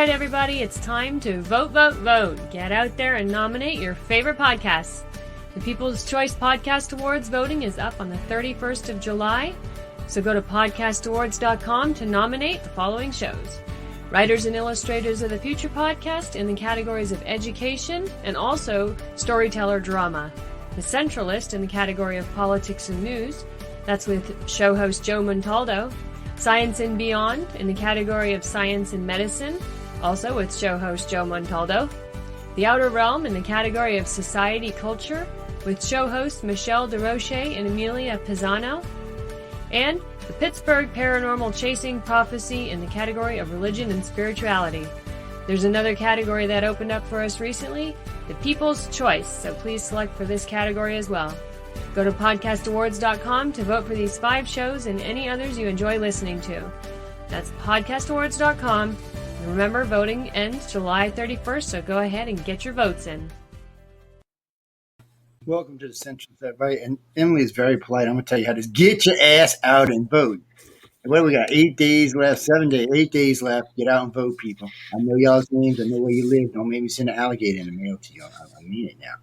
right, everybody, it's time to vote, vote, vote. Get out there and nominate your favorite podcasts. The People's Choice Podcast Awards voting is up on the 31st of July, so go to podcastawards.com to nominate the following shows. Writers and Illustrators of the Future podcast in the categories of education and also storyteller drama. The Centralist in the category of politics and news. That's with show host Joe Montaldo. Science and Beyond in the category of science and medicine, also with show host Joe Montaldo. The Outer Realm in the category of society culture, with show hosts Michelle DeRoche and Amelia Pisano. And the Pittsburgh Paranormal Chasing Prophecy in the category of religion and spirituality. There's another category that opened up for us recently, the People's Choice, so please select for this category as well. Go to podcastawards.com to vote for these 5 shows and any others you enjoy listening to. That's podcastawards.com. And remember, voting ends July 31st, so go ahead and get your votes in. Welcome to the Centralist, everybody. And Emily is very polite. I'm going to tell you how to get your ass out and vote. And what do we got? 8 days left, 7 days, 8 days left. Get out and vote, people. I know y'all's names. I know where you live. Don't make me send an alligator in the mail to you. I mean it now.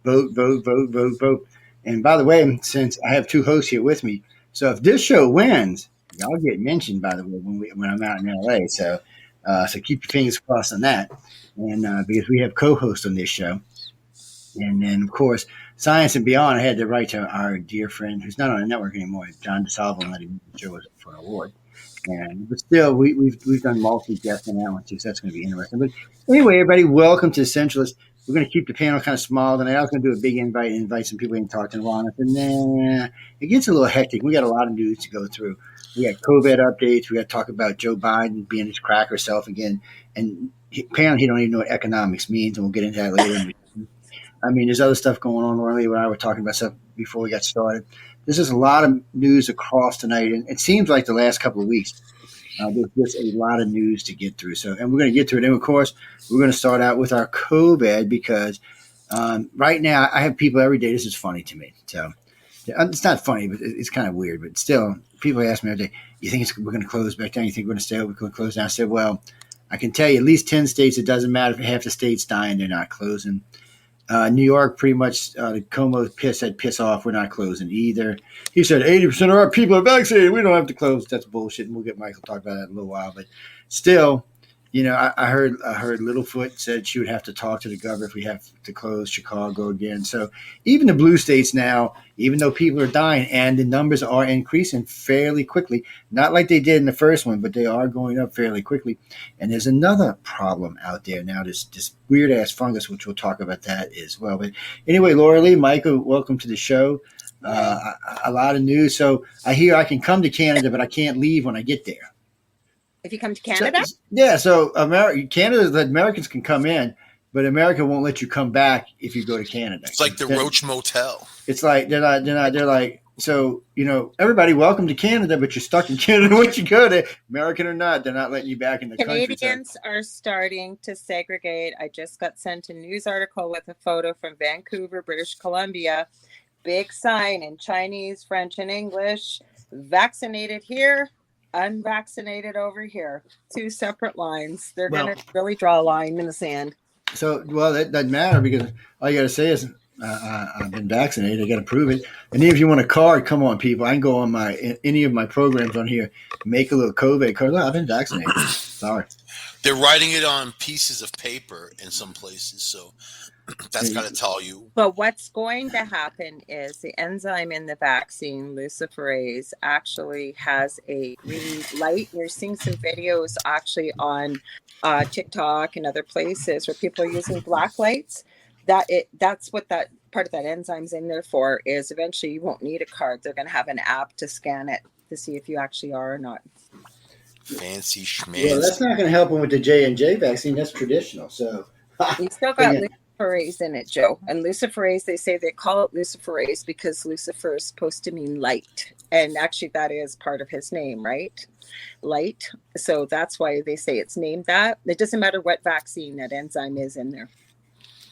Vote, vote, vote, vote, vote. And by the way, since I have 2 hosts here with me, so if this show wins, y'all get mentioned, by the way, when I'm out in LA. So keep your fingers crossed on that. And because we have co-hosts on this show. And then, of course, Science and Beyond, I had to write to our dear friend who's not on the network anymore, John DeSalvo, and let him show us for an award. But still, we've done multi-guests on that one too, so that's going to be interesting. But anyway, everybody, welcome to Centralist. We're going to keep the panel kind of small tonight. I was going to do a big invite some people we can talk to in a while. And then it gets a little hectic. We got a lot of news to go through. We got COVID updates. We got to talk about Joe Biden being his cracker self again. And apparently he don't even know what economics means, and we'll get into that later. I mean, there's other stuff going on. Laurie and I were talking about stuff before we got started. There's just a lot of news across tonight, and it seems like the last couple of weeks there's just a lot of news to get through. So, and we're going to get to it. And of course, we're going to start out with our COVID because right now I have people every day. This is funny to me. So it's not funny, but it's kind of weird. But still, people ask me every day, "You think we're going to close back down? You think we're going to stay open? We're going to close down?" I said, "Well, I can tell you at least 10 states. It doesn't matter if half the state's dying; they're not closing." New York, pretty much, the Como said, piss off, we're not closing either. He said 80% of our people are vaccinated. We don't have to close. That's bullshit, and we'll get Michael to talk about that in a little while. But still, you know, I heard Littlefoot said she would have to talk to the governor if we have to close Chicago again. So even the blue states now, even though people are dying and the numbers are increasing fairly quickly, not like they did in the first one, but they are going up fairly quickly. And there's another problem out there now, this weird ass fungus, which we'll talk about that as well. But anyway, Laura Lee, Michael, welcome to the show. A lot of news. So I hear I can come to Canada, but I can't leave when I get there. If you come to Canada? So Canada, the Americans can come in, but America won't let you come back if you go to Canada. It's like the Roach Motel. It's like they're like, so, you know, everybody welcome to Canada, but you're stuck in Canada once you go there, American or not, they're not letting you back in the country. Canadians are starting to segregate. I just got sent a news article with a photo from Vancouver, British Columbia. Big sign in Chinese, French, and English. Vaccinated here, unvaccinated over here. 2 separate lines. They're going to really draw a line in the sand. So, well, that doesn't matter because all you got to say is I've been vaccinated. I got to prove it. And even if you want a card, come on, people. I can go on any of my programs on here, make a little COVID card. Look, I've been vaccinated. Sorry. They're writing it on pieces of paper in some places, so that's got to tell you. But what's going to happen is the enzyme in the vaccine, luciferase, actually has a green light. We're seeing some videos actually on TikTok and other places where people are using black lights. That's what that part of that enzyme's in there for, is eventually you won't need a card. They're going to have an app to scan it to see if you actually are or not. Fancy schmancy. Well, that's not going to help them with the J&J vaccine. That's traditional. So you still got luciferase in it, Joe. And luciferase, they call it luciferase because Lucifer is supposed to mean light. And actually that is part of his name, right? Light. So that's why they say it's named that. It doesn't matter what vaccine that enzyme is in there.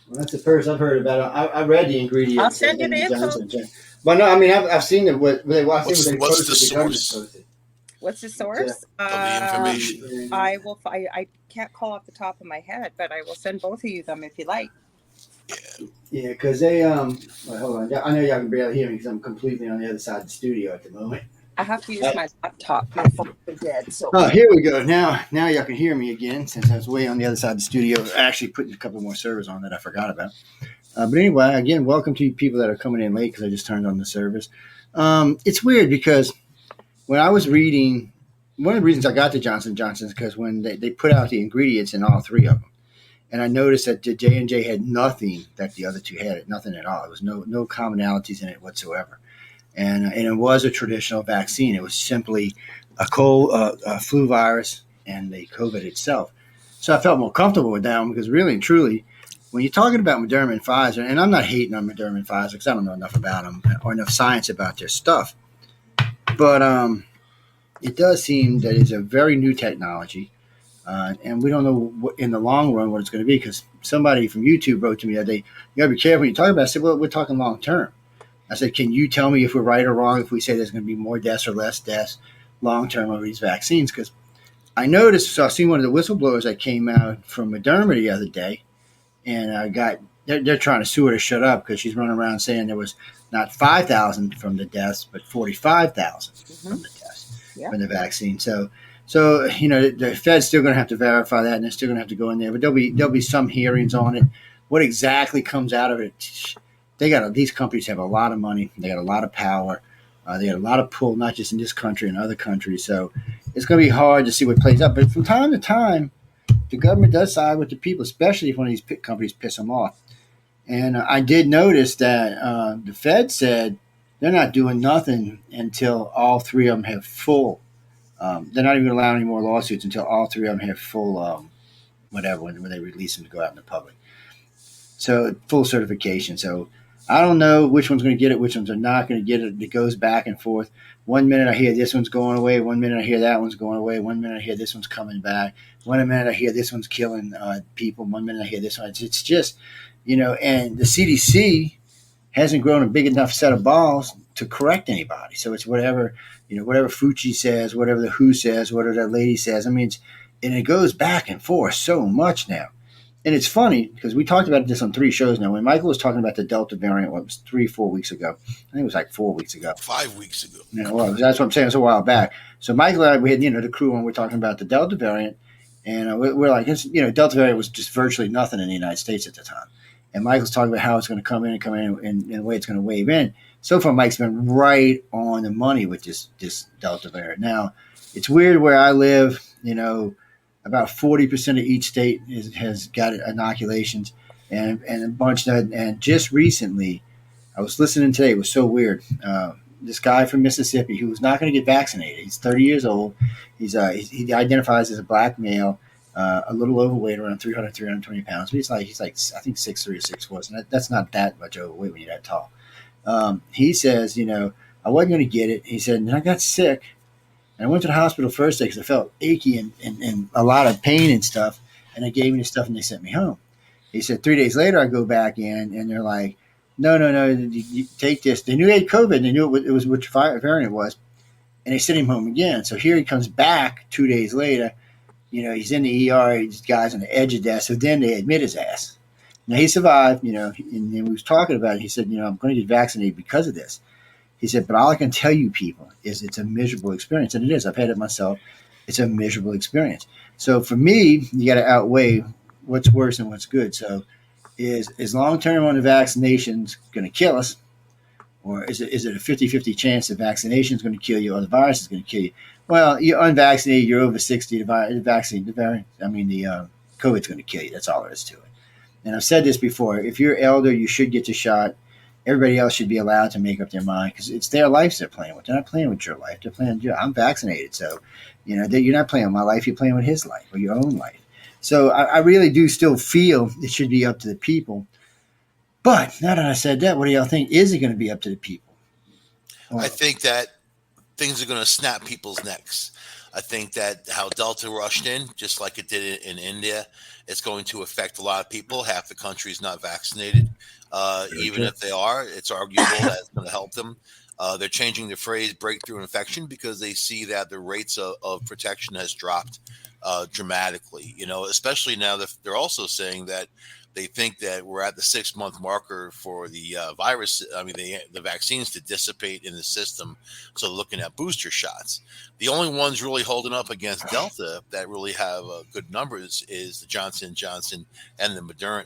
Well, that's the first I've heard about it. I read the ingredients. I'll send you the info. Well, no, I mean, I've seen it. What they watch. What's the source? What's the source? of the information. I will. I can't call off the top of my head, but I will send both of you them if you like. Yeah, because they well, hold on. I know y'all can barely hear me because I'm completely on the other side of the studio at the moment. I have to use my laptop. My phone is dead. So Oh, here we go. Now y'all can hear me again since I was way on the other side of the studio. Actually, putting a couple more servers on that I forgot about. But anyway, again, welcome to you people that are coming in late because I just turned on the servers. It's weird because when I was reading, one of the reasons I got to Johnson Johnson is because when they put out the ingredients in all three of them, and I noticed that the J&J had nothing that the other two had, nothing at all. It was no commonalities in it whatsoever, and it was a traditional vaccine. It was simply a flu virus and the COVID itself. So I felt more comfortable with that one because really and truly, when you're talking about Moderna and Pfizer, and I'm not hating on Moderna and Pfizer because I don't know enough about them or enough science about their stuff, but it does seem that it's a very new technology. And we don't know in the long run what it's going to be because somebody from YouTube wrote to me that you got to be careful when you talk about it. I said, well, we're talking long term. I said, can you tell me if we're right or wrong if we say there's going to be more deaths or less deaths long term over these vaccines? Because I noticed, so I seen one of the whistleblowers that came out from Moderna the other day, and they're trying to sue her to shut up because she's running around saying there was not 5,000 from the deaths, but 45,000 from the deaths from the vaccine. So the Fed's still going to have to verify that, and they're still going to have to go in there. But there'll be some hearings on it. What exactly comes out of it? These companies have a lot of money. They got a lot of power. They got a lot of pull, not just in this country and other countries. So it's going to be hard to see what plays out. But from time to time, the government does side with the people, especially if one of these companies piss them off. And I did notice that the Fed said they're not doing nothing until all three of them have full. They're not even allowing any more lawsuits until all three of them have full whatever when they release them to go out in the public. So full certification. So I don't know which one's going to get it, which ones are not going to get it. It goes back and forth. One minute I hear this one's going away. One minute I hear that one's going away. One minute I hear this one's coming back. One minute I hear this one's killing people. One minute I hear this one. It's just, and the CDC hasn't grown a big enough set of balls to correct anybody. So it's whatever Fauci says, whatever the WHO says, whatever that lady says. I mean, and it goes back and forth so much now. And it's funny because we talked about this on 3 shows now. When Michael was talking about the Delta variant, what was 3-4 weeks ago? I think it was like 4 weeks ago. 5 weeks ago. Well, that's what I'm saying. It was a while back. So Michael and I, we had the crew when we were talking about the Delta variant, and we're like, Delta variant was just virtually nothing in the United States at the time. And Michael's talking about how it's going to come in and the way it's going to wave in. So far, Mike's been right on the money with this Delta variant. Now, it's weird where I live, about 40% of each state has got inoculations and a bunch that, and just recently, I was listening today, it was so weird. This guy from Mississippi who was not going to get vaccinated. He's 30 years old. He identifies as a black male, a little overweight, around 300, 320 pounds. But he's like I think 6'3" or 6'4". So that's not that much overweight when you're that tall. He says, I wasn't going to get it. He said, and I got sick. And I went to the hospital first day because I felt achy and a lot of pain and stuff. And they gave me the stuff and they sent me home. He said 3 days later, I go back in and they're like, no, you take this. They knew he had COVID. They knew it was which variant it was. And they sent him home again. So here he comes back 2 days later. He's in the ER. These guys on the edge of death. So then they admit his ass. Now he survived, and we was talking about it. He said, I'm going to get vaccinated because of this. He said, but all I can tell you people is it's a miserable experience. And it is. I've had it myself. It's a miserable experience. So for me, you got to outweigh what's worse and what's good. So is long-term on the vaccinations going to kill us? Or is it a 50-50 chance the vaccination is going to kill you or the virus is going to kill you? Well, you're unvaccinated, you're over 60, the COVID's going to kill you. That's all there is to it. And I've said this before. If you're elder, you should get the shot. Everybody else should be allowed to make up their mind because it's their lives they're playing with. They're not playing with your life. They're playing. I'm vaccinated, so you're not playing with my life. You're playing with his life or your own life. So I really do still feel it should be up to the people. But now that I said that, what do y'all think? Is it going to be up to the people? Well, I think that things are going to snap people's necks. I think that how Delta rushed in, just like it did in India, it's going to affect a lot of people. Half the country is not vaccinated. Even if they are, it's arguable that it's going to help them. They're changing the phrase breakthrough infection because they see that the rates of protection has dropped dramatically. Especially now that they're also saying that they think that we're at the 6 month marker for the virus. I mean, the vaccines to dissipate in the system. So looking at booster shots, the only ones really holding up against Delta that really have good numbers is the Johnson Johnson and the Moderna.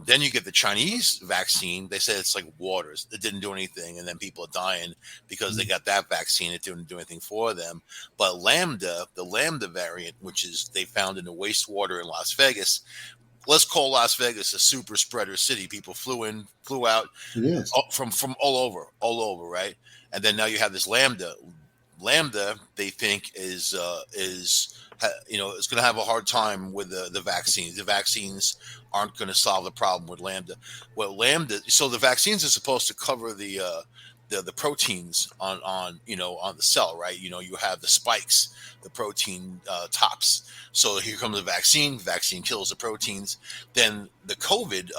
Then you get the Chinese vaccine. They say it's like waters. It didn't do anything. And then people are dying because they got that vaccine. It didn't do anything for them. But the Lambda variant, which is they found in the wastewater in Las Vegas, let's call Las Vegas a super spreader city. People flew in, flew out It is. from all over, right? And then now you have this Lambda. Lambda, they think is going to have a hard time with the vaccines. The vaccines aren't going to solve the problem with Lambda. So the vaccines are supposed to cover the proteins on the cell, right? You have the spikes, the protein tops. So here comes the vaccine. Vaccine kills the proteins. Then the COVID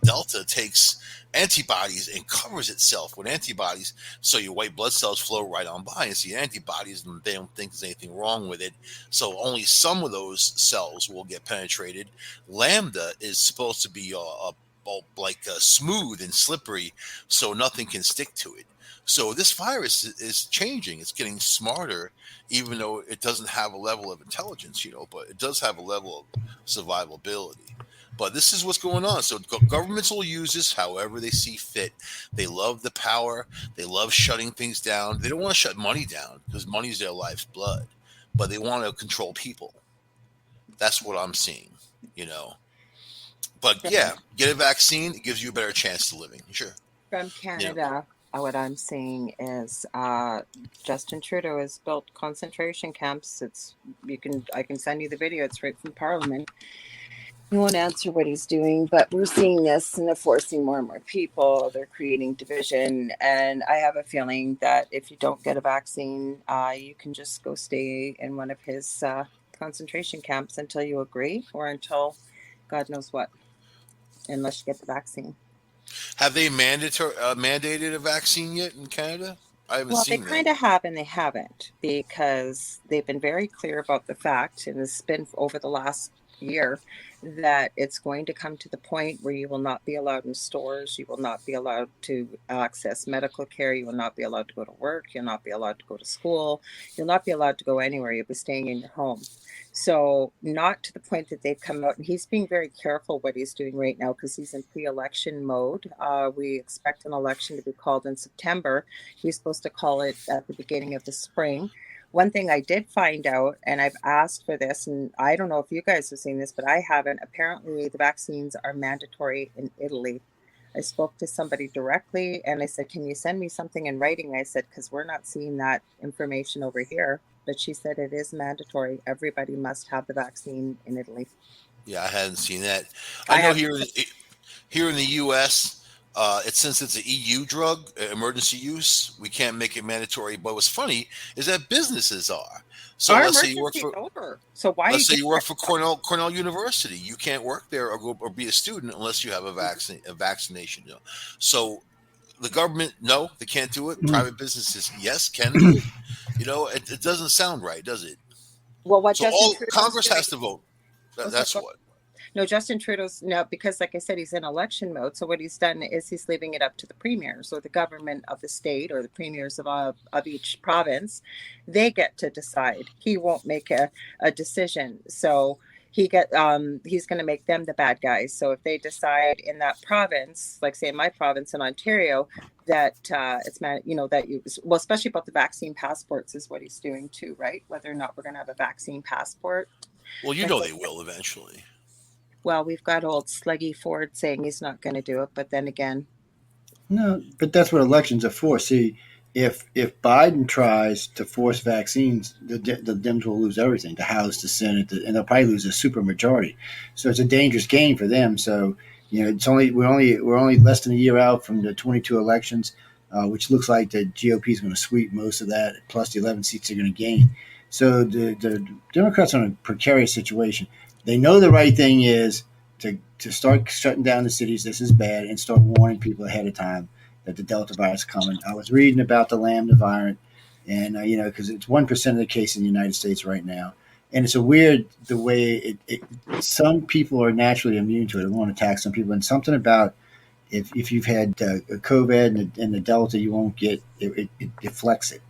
Delta takes antibodies and covers itself with antibodies. So your white blood cells flow right on by and see antibodies, and they don't think there's anything wrong with it. So only some of those cells will get penetrated. Lambda is supposed to be smooth and slippery, so nothing can stick to it. So this virus is changing. It's getting smarter, even though it doesn't have a level of intelligence, but it does have a level of survivability. But this is what's going on. So governments will use this however they see fit. They love the power. They love shutting things down. They don't want to shut money down because money's their life's blood, but they want to control people. That's what I'm seeing, But yeah, get a vaccine. It gives you a better chance to living. Sure. From Canada, what I'm seeing is Justin Trudeau has built concentration camps. I can send you the video. It's right from Parliament. He won't answer what he's doing, but we're seeing this, and they're forcing more and more people. They're creating division, and I have a feeling that if you don't get a vaccine, you can just go stay in one of his concentration camps until you agree, or until God knows what, unless you get the vaccine. Have they mandated a vaccine yet in Canada? I haven't seen that. Well, they kind of have and they haven't, because they've been very clear about the fact, and it's been over the last year, that it's going to come to the point where you will not be allowed in stores, you will not be allowed to access medical care, you will not be allowed to go to work, you'll not be allowed to go to school, you'll not be allowed to go anywhere, you'll be staying in your home. So not to the point that they've come out, and he's being very careful what he's doing right now because he's in pre-election mode. We expect an election to be called in September. He's supposed to call it at the beginning of the spring. One thing I did find out, and I've asked for this, and I don't know if you guys have seen this, but I haven't. Apparently, the vaccines are mandatory in Italy. I spoke to somebody directly, and I said, can you send me something in writing? I said, because we're not seeing that information over here. But she said it is mandatory. Everybody must have the vaccine in Italy. Yeah, I hadn't seen that. I know here in the U.S., since it's an EU drug, emergency use, we can't make it mandatory. But what's funny is that businesses are. So let's say you work for over. So why? Let's say you work for Cornell University. You can't work there or be a student unless you have a vaccination. So the government, no, they can't do it. Private businesses, yes, can do it. It doesn't sound right, does it? Well, what Congress has to vote. That's what. No, Justin Trudeau's because like I said, he's in election mode. So what he's done is he's leaving it up to the premiers or the government of the state or the premiers of each province. They get to decide. He won't make a decision. So he's going to make them the bad guys. So if they decide in that province, like say in my province in Ontario, that especially about the vaccine passports is what he's doing too, right? Whether or not we're going to have a vaccine passport. Well, they will eventually. Well, we've got old Sluggy Ford saying he's not going to do it, but then again. No, but that's what elections are for. See, if Biden tries to force vaccines, the Dems will lose everything, the House, the Senate, and they'll probably lose a supermajority. So it's a dangerous game for them. So, we're only less than a year out from the 22 elections, which looks like the GOP is going to sweep most of that, plus the 11 seats they're going to gain. So the Democrats are in a precarious situation. They know the right thing is to start shutting down the cities. This is bad, and start warning people ahead of time. that the Delta virus is coming. I was reading about the Lambda variant, and because it's 1% of the case in the United States right now, and it's a weird the way some people are naturally immune to it. It won't attack some people, and something about if you've had COVID and the Delta, you won't get it deflects it.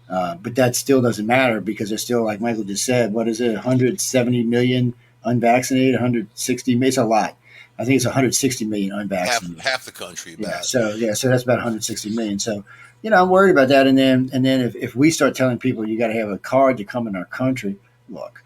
But that still doesn't matter because there's still, like Michael just said, what is it, 170 million unvaccinated, 160 million? It's a lot. I think it's 160 million unvaccinated. Half the country. About. So that's about 160 million. So I'm worried about that. And then if we start telling people you got to have a card to come in our country, look,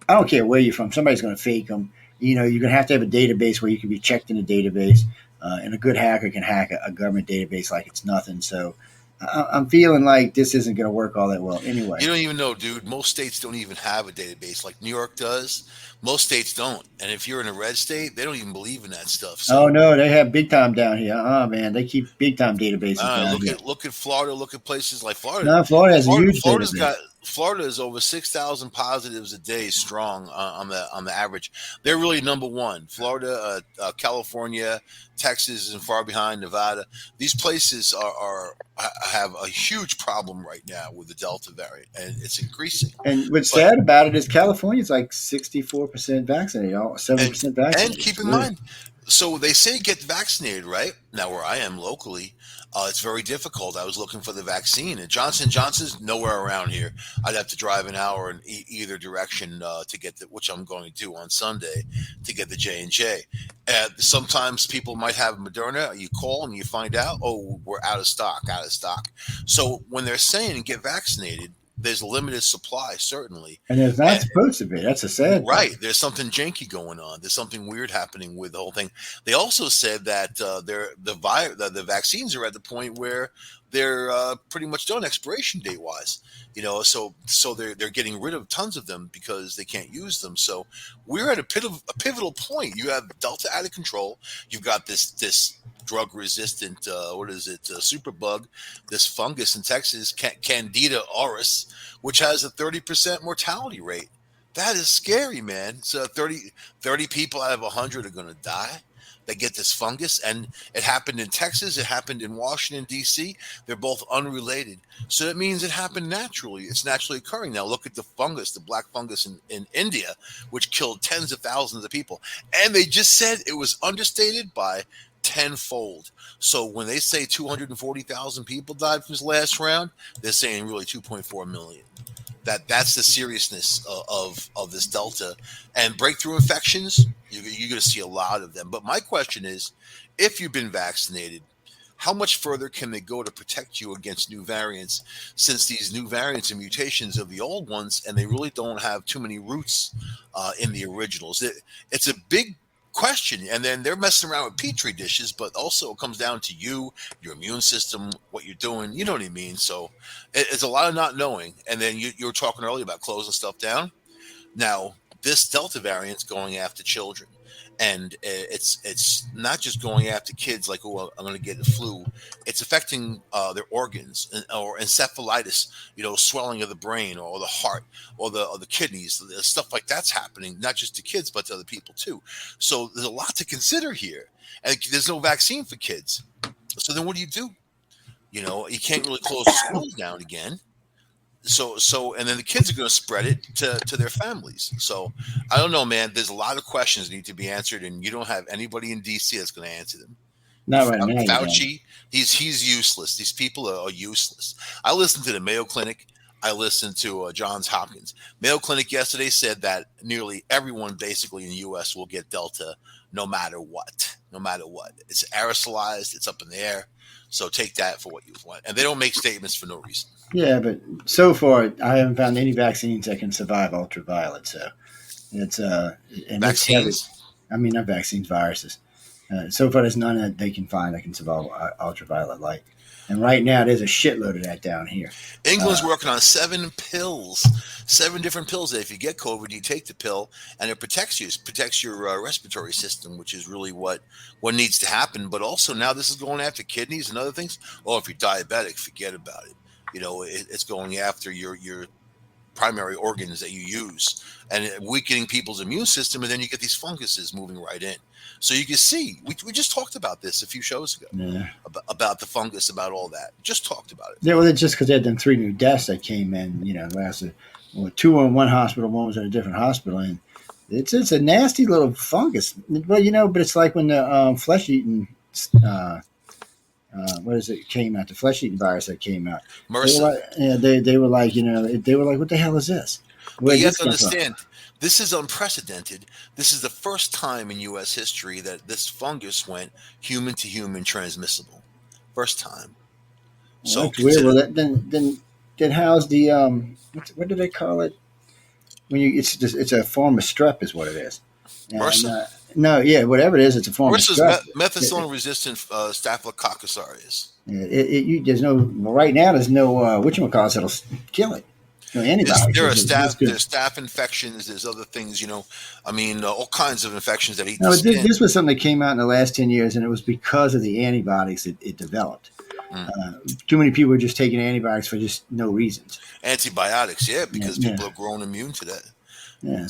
I don't care where you're from. Somebody's going to fake them. You're going to have a database where you can be checked in a database, and a good hacker can hack a government database like it's nothing. So I'm feeling like this isn't going to work all that well anyway. You don't even know, dude. Most states don't even have a database like New York does. Most states don't. And if you're in a red state, they don't even believe in that stuff. So, oh, no, they have big time down here. Oh, man, they keep big time databases down here. Look at Florida. Look at places like Florida. No, Florida has a huge database. Florida is over 6,000 positives a day strong on the average. They're really number one. Florida, California, Texas isn't far behind. Nevada. These places have a huge problem right now with the Delta variant, and it's increasing. And what's sad about it is California is like 64% vaccinated, 7% vaccinated. And keep in mind, so they say get vaccinated, right? Now, where I am locally, it's very difficult. I was looking for the vaccine, and Johnson & Johnson's nowhere around here. I'd have to drive an hour in either direction to get which I'm going to do on Sunday, to get the J&J. Sometimes people might have Moderna. You call and you find out, oh, we're out of stock. So when they're saying get vaccinated, there's a limited supply, certainly. And there's not supposed to be. That's a sad right. thing. There's something janky going on. There's something weird happening with the whole thing. They also said that the vaccines are at the point where they're pretty much done expiration date wise. So they're getting rid of tons of them because they can't use them. So we're at a pivotal point. You have Delta out of control. You've got this drug resistant superbug, this fungus in Texas, Candida auris, which has a 30% mortality rate. That is scary, man. So 30 people out of 100 are going to die. They get this fungus, and it happened in Texas. It happened in Washington, D.C. They're both unrelated. So that means it happened naturally. It's naturally occurring. Now look at the fungus, the black fungus in India, which killed tens of thousands of people. And they just said it was understated by tenfold. So when they say 240,000 people died from this last round, they're saying really 2.4 million. That's the seriousness of this Delta. And breakthrough infections, you're going to see a lot of them. But my question is, if you've been vaccinated, how much further can they go to protect you against new variants, since these new variants and mutations of the old ones, and they really don't have too many roots in the originals? It's a big question, and then they're messing around with petri dishes, but also it comes down to your immune system, what you're doing, you know what I mean? So it's a lot of not knowing. And then you were talking earlier about closing stuff down. Now this Delta variant's going after children, and it's not just going after kids like, oh, I'm going to get the flu. It's affecting their organs or encephalitis, swelling of the brain or the heart or the kidneys, stuff like that's happening, not just to kids, but to other people too. So there's a lot to consider here, and there's no vaccine for kids. So then what do? You can't really close the schools down again. So, and then the kids are going to spread it to their families. So I don't know, man. There's a lot of questions that need to be answered, and you don't have anybody in DC that's going to answer them. Not right now. Fauci, he's useless. These people are useless. I listened to the Mayo Clinic. I listened to Johns Hopkins. Mayo Clinic yesterday said that nearly everyone basically in the U.S. will get Delta no matter what. No matter what. It's aerosolized. It's up in the air. So take that for what you want. And they don't make statements for no reason. Yeah, but so far I haven't found any vaccines that can survive ultraviolet. So it's and vaccines. Not vaccines, viruses. So far, there's none that they can find that can survive ultraviolet light. And right now, there's a shitload of that down here. England's working on 7 different pills that if you get COVID, you take the pill, and it protects you. It protects your respiratory system, which is really what needs to happen. But also now this is going after kidneys and other things. Oh, if you're diabetic, forget about it. It's going after your primary organs that you use, and weakening people's immune system, and then you get these funguses moving right in. So you can see, we just talked about this a few shows ago, Yeah. about the fungus, about all that. Just talked about it. Yeah, well, it's just because they had them 3 new deaths that came in, lasted 2 were in one hospital, one was in a different hospital, and it's a nasty little fungus. Well, but it's like when the flesh eating, what is it came out, the flesh eating virus that came out. They were MRSA. like, yeah, they were like, they were like, what the hell is this? But Where you did have this to come from? understand, this is unprecedented. This is the first time in U.S. history that this fungus went human to human transmissible. First time. Well, So that's weird. consider Well, then how's the what do they call it? When it's a form of strep, is what it is. And MRSA. no, yeah, whatever it is, it's a form of MRSA is strep. methicillin-resistant Staphylococcus aureus. There's no right now. There's no whatchamacallit that'll kill it. No antibiotics. There are That's good. there's staph infections. There's other things, I mean, all kinds of infections that eat No, the skin. this was something that came out in the last 10 years, and it was because of the antibiotics it developed. Too many people were just taking antibiotics for just no reasons. Antibiotics, yeah, because people are grown immune to that. Yeah,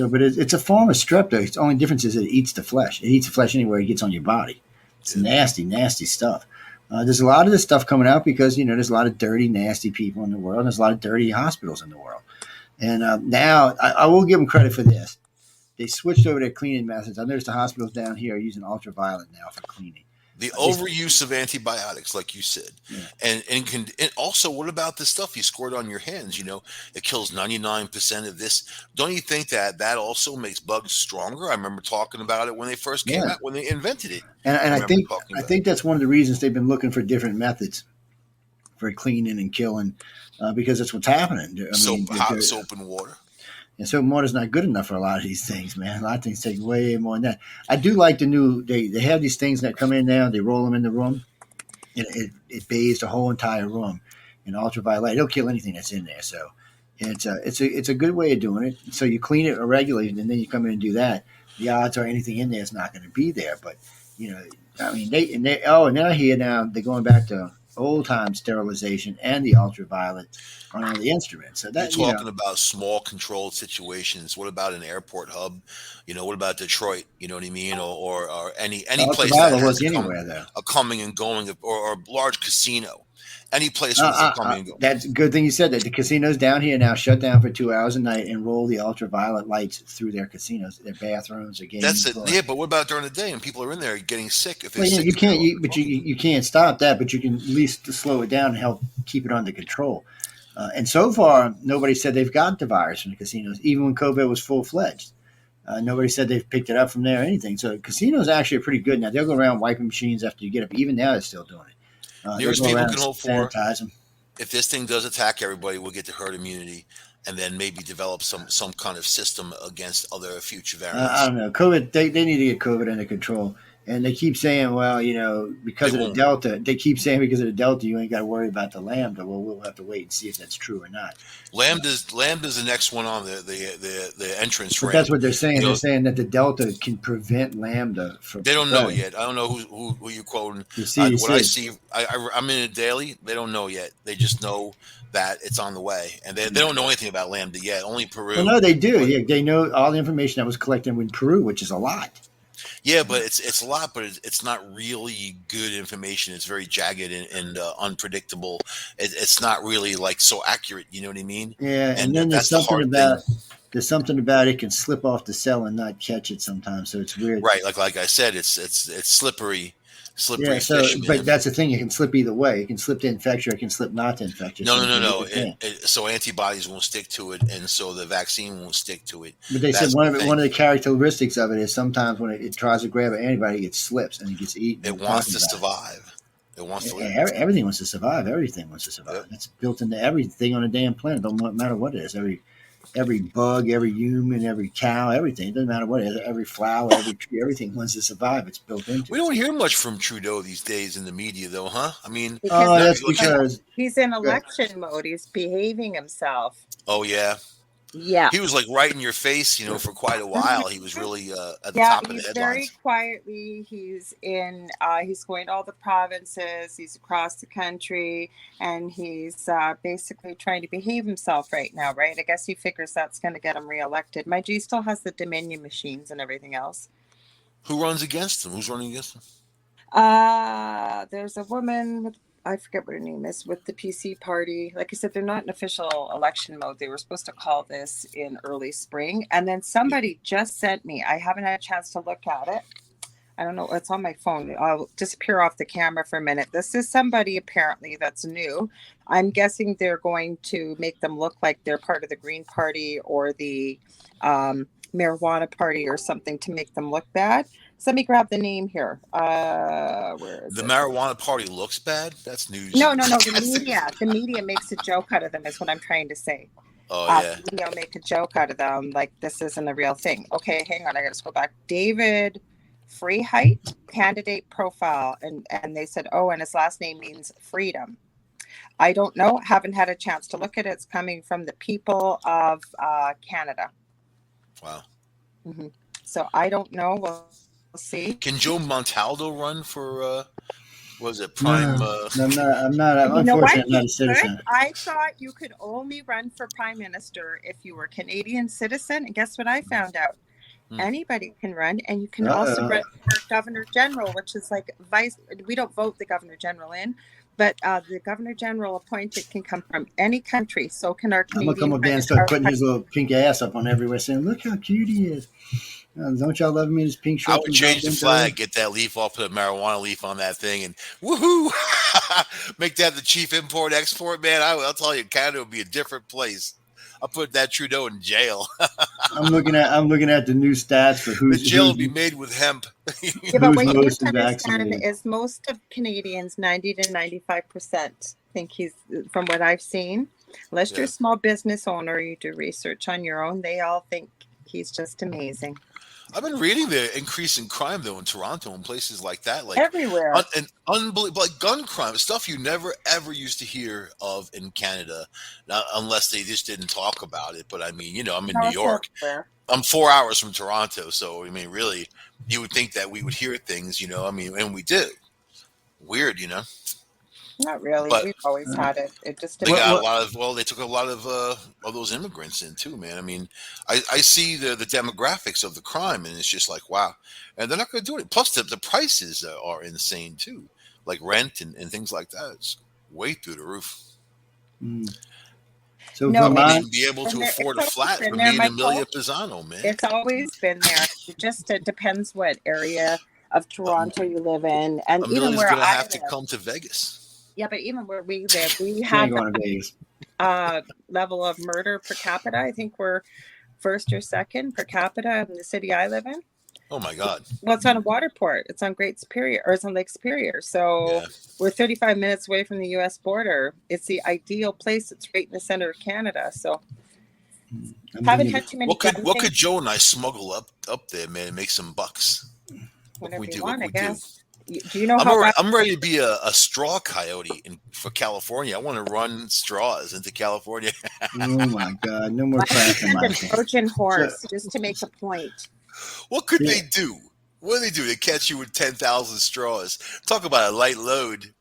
but it's a form of strep, though. The only difference is it eats the flesh. It eats the flesh anywhere it gets on your body. It's nasty, nasty stuff. There's a lot of this stuff coming out because, there's a lot of dirty, nasty people in the world. And there's a lot of dirty hospitals in the world. And now I will give them credit for this. They switched over their cleaning methods. I noticed the hospitals down here are using ultraviolet now for cleaning. The overuse of antibiotics, like you said, and also, what about the stuff you squirt on your hands? It kills 99% of this. Don't you think that also makes bugs stronger? I remember talking about it when they first came out, when they invented it. And I think that's one of the reasons they've been looking for different methods for cleaning and killing, because that's what's happening. Hot soap and water. And soap and water is not good enough for a lot of these things, man. A lot of things take way more than that. I do like the new. They have these things that come in now. They roll them in the room, and it bathes the whole entire room in ultraviolet. It'll kill anything that's in there. So it's a good way of doing it. So you clean it regularly, and then you come in and do that. The odds are anything in there is not going to be there. But now they're going back to old time sterilization and the ultraviolet on all the instruments. So that you're talking about small controlled situations. What about an airport hub? What about Detroit? You know what I mean? Or any place that has a coming and going, or a large casino. Any place with a coming and going. That's a good thing you said that. The casinos down here now shut down for 2 hours a night and roll the ultraviolet lights through their casinos, their bathrooms, their gaming. That's it. Yeah, but what about during the day and people are in there getting sick? If they're sick, you can't stop that, but you can at least slow it down and help keep it under control. And so far, nobody said they've got the virus from the casinos, even when COVID was full-fledged. Nobody said they've picked it up from there or anything. So casinos actually are pretty good now. They'll go around wiping machines after you get up. Even now, they're still doing it. Nearest people can hope for, if this thing does attack everybody, we'll get to herd immunity, and then maybe develop some kind of system against other future variants. I don't know. COVID, they need to get COVID under control. And they keep saying, well, because of the Delta, you ain't got to worry about the Lambda. Well, we'll have to wait and see if that's true or not. Lambda's the next one on the entrance ramp. That's what they're saying. They're saying that the Delta can prevent Lambda from. They don't know yet. I don't know who you're quoting. What I see, I'm in it daily. They don't know yet. They just know that it's on the way, and they don't know anything about Lambda yet. Only Peru. Well, no, they do. Yeah, they know all the information that was collected in Peru, which is a lot. Yeah, but it's a lot, but it's not really good information. It's very jagged and unpredictable. It's not really so accurate. You know what I mean? Yeah, and then there's something about it can slip off the cell and not catch it sometimes. So it's weird. Right, like I said, it's slippery. Yeah, but that's the thing. It can slip either way. It can slip to infect you. It can slip not to infect you. No. So antibodies won't stick to it, and so the vaccine won't stick to it. But they said one of the characteristics of it is sometimes when it tries to grab an antibody, it slips and it gets eaten. It wants to survive. It wants to live. Everything wants to survive. Everything wants to survive. Yep. It's built into everything on a damn planet. Don't matter what it is. Every bug, every human, every cow, everything. It doesn't matter what it is. Every flower, every tree, everything wants to survive. It's built into it. We don't hear much from Trudeau these days in the media, though, huh? I mean, that's because he's in election mode. He's behaving himself. Oh, yeah. Yeah. He was like right in your face, for quite a while. He was really at the Yeah, top of the he's very headlines. quietly. He's going to all the provinces. He's across the country, and he's basically trying to behave himself right now, right? I guess he figures that's going to get him reelected. My G still has the Dominion machines and everything else. Who runs against him? Who's running against him? There's a woman with, I forget what her name is, with the PC party. Like I said, they're not in official election mode. They were supposed to call this in early spring. And then somebody just sent me, I haven't had a chance to look at it. I don't know. It's on my phone. I'll disappear off the camera for a minute. This is somebody apparently that's new. I'm guessing they're going to make them look like they're part of the Green Party or the marijuana party or something to make them look bad. So let me grab the name here. Where is The it? marijuana party looks bad? That's news. No. The media makes a joke out of them is what I'm trying to say. Oh, yeah. The media make a joke out of them. Like, this isn't a real thing. Okay, hang on. I got to scroll back. David Freeheight, candidate profile. And they said, oh, and his last name means freedom. I don't know. Haven't had a chance to look at it. It's coming from the people of Canada. Wow. Mm-hmm. So I don't know. We'll see. Can Joe Montaldo run for was it prime? No, I'm not. Unfortunately, I'm not a citizen. I thought you could only run for prime minister if you were a Canadian citizen. And guess what I found out? Anybody can run, and you can also run for governor general, which is like vice. We don't vote the governor general in, but the governor general appointed can come from any country. So can our Canadian. I'm gonna come up there and start putting his little pink ass up on everywhere, saying, "Look how cute he is." Don't y'all love me in his pink shirt? I would change the flag, get that leaf off, put a marijuana leaf on that thing, and woohoo! Make that the chief import export, man. I'll tell you, Canada would be a different place. I'll put that Trudeau in jail. I'm looking at the new stats for the jail will be made with hemp. Yeah, but what you need to understand is most of Canadians, 90 to 95%, think he's, from what I've seen, unless you're a small business owner, you do research on your own, they all think he's just amazing. I've been reading the increase in crime though in Toronto and places like that, like everywhere, and unbelievable, like gun crime, stuff you never ever used to hear of in Canada, unless they just didn't talk about it. But I mean, I'm in New York. I'm 4 hours from Toronto, so I mean, really, you would think that we would hear things, I mean, and we did. Weird, Not really. But we've always had it. It just they got a lot of. Well, they took a lot of those immigrants in too, man. I mean, I see the demographics of the crime, and it's just like, wow. And they're not going to do it. Plus, the prices are insane too, like rent and things like that. It's way through the roof. So no, we wouldn't be able to afford a flat for me and Amelia Pisano, man. It's always been there. It depends what area of Toronto you live in, and even where gonna I have live. to come to Vegas. Yeah, but even where we live, we have level of murder per capita. I think we're first or second per capita in the city I live in. Oh my God! Well, it's on a water port. It's on Great Superior, or it's on Lake Superior. So we're 35 minutes away from the U.S. border. It's the ideal place. It's right in the center of Canada. So haven't had too many. What could Joe and I smuggle up there, man, and make some bucks? Whatever we you do, want, we I guess. Do. Do you know I'm ready to be a straw coyote for California. I want to run straws into California. Oh my God! No more crack in my Trojan horse, just to make a point. What could they do? What do they do? They catch you with 10,000 straws. Talk about a light load.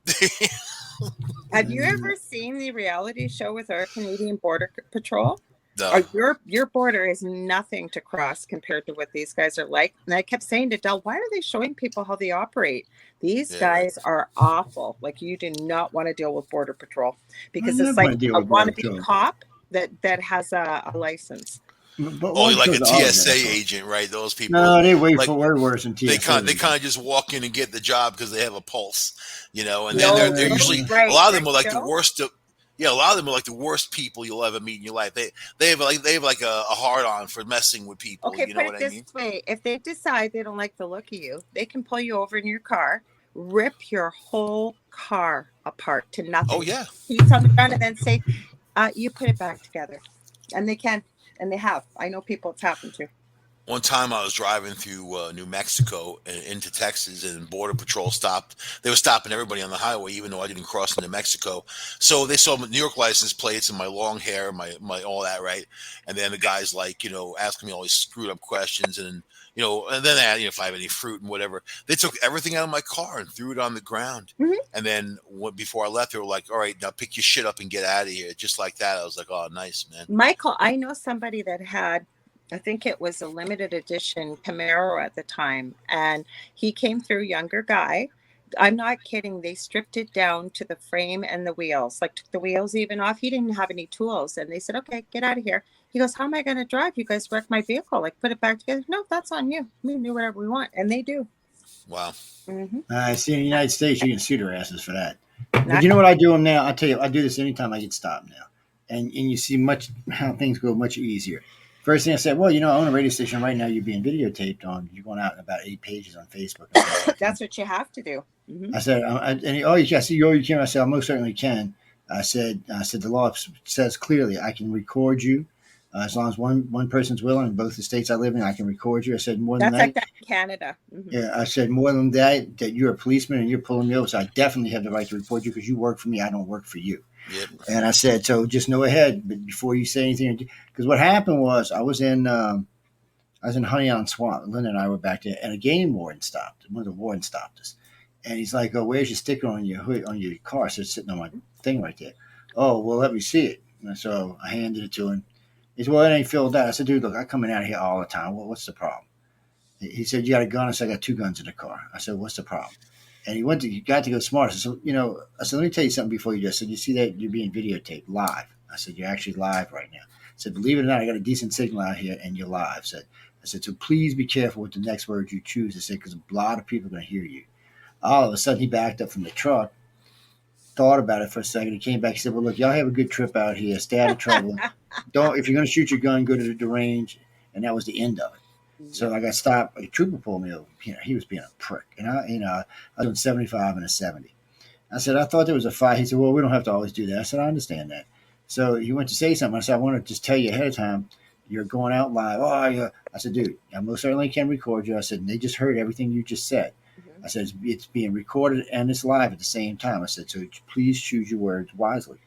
Have you ever seen the reality show with our Canadian Border Patrol? No. Your border is nothing to cross compared to what these guys are like. And I kept saying to Del, why are they showing people how they operate? These guys are awful. Like, you do not want to deal with Border Patrol because it's like a wannabe cop that has a license. Like a TSA agent, right? Those people. No, they wait for word worse than TSA. They kind of just walk in and get the job because they have a pulse, and then they're usually a lot of them are like the worst. Yeah, a lot of them are like the worst people you'll ever meet in your life. They have like a hard on for messing with people. Okay, you know put what it I mean? this way: if they decide they don't like the look of you, they can pull you over in your car, rip your whole car apart to nothing. Oh yeah, He's on the ground, and then say, "You put it back together," and they can, and they have. I know people it's happened to. One time I was driving through New Mexico and into Texas, and Border Patrol stopped. They were stopping everybody on the highway, even though I didn't cross into Mexico. So they saw my New York license plates and my long hair, my all that, right? And then the guy's like, asking me all these screwed up questions, and and then they had, if I have any fruit and whatever. They took everything out of my car and threw it on the ground. Mhm. And then before I left, they were like, "All right, now pick your shit up and get out of here." Just like that, I was like, "Oh, nice, man." Michael, I know somebody that had, I think it was a limited edition Camaro at the time, and he came through, younger guy. I'm not kidding. They stripped it down to the frame and the wheels, like took the wheels even off. He didn't have any tools. And they said, okay, get out of here. He goes, how am I going to drive? You guys wrecked my vehicle. Like, put it back together. No, that's on you. We can do whatever we want. And they do. Wow. Mm-hmm. I see in the United States, you can sue their asses for that. But you know what I do them now? I tell you, I do this anytime I get stopped now. And you see how things go much easier. First thing I said, well, I own a radio station right now. You're being videotaped on. You're going out in about 8 pages on Facebook. That's what you have to do. Mm-hmm. I said, you can. I said, I most certainly can. I said, the law says clearly I can record you as long as one person's willing. In both the states I live in, I can record you. I said more than that. That's like that in Canada. Mm-hmm. Yeah, I said more than that you're a policeman and you're pulling me over. So I definitely have the right to report you because you work for me. I don't work for you. Yep. And I said, so just know ahead, but before you say anything, because what happened was I was in Honey Island Swamp. Linda and I were back there, and a game warden stopped. One of the wardens stopped us, and he's like, "Oh, where's your sticker on your hood on your car?" So it's sitting on my thing right there. Oh, well, let me see it. And so I handed it to him. He said, "Well, it ain't filled out." I said, "Dude, look, I'm coming out of here all the time. Well, what's the problem?" He said, "You got a gun?" I said, "I got 2 guns in the car." I said, "What's the problem?" And he got to go smart. I said, I said, let me tell you something before you do. I said, you see that you're being videotaped live. I said, you're actually live right now. I said, believe it or not, I got a decent signal out here and you're live. I said, so please be careful with the next words you choose. I said, because a lot of people are going to hear you. All of a sudden, he backed up from the truck, thought about it for a second. He came back. He said, well, look, y'all have a good trip out here. Stay out of trouble. If you're going to shoot your gun, go to the range. And that was the end of it. So I got stopped. A trooper pulled me over. He was being a prick. And I was doing 75 and a 70. I said, I thought there was a fight. He said, well, we don't have to always do that. I said, I understand that. So he went to say something. I said, I want to just tell you ahead of time, you're going out live. Oh, yeah. I said, dude, I most certainly can record you. I said, and they just heard everything you just said. Mm-hmm. I said, it's being recorded and it's live at the same time. I said, so please choose your words wisely.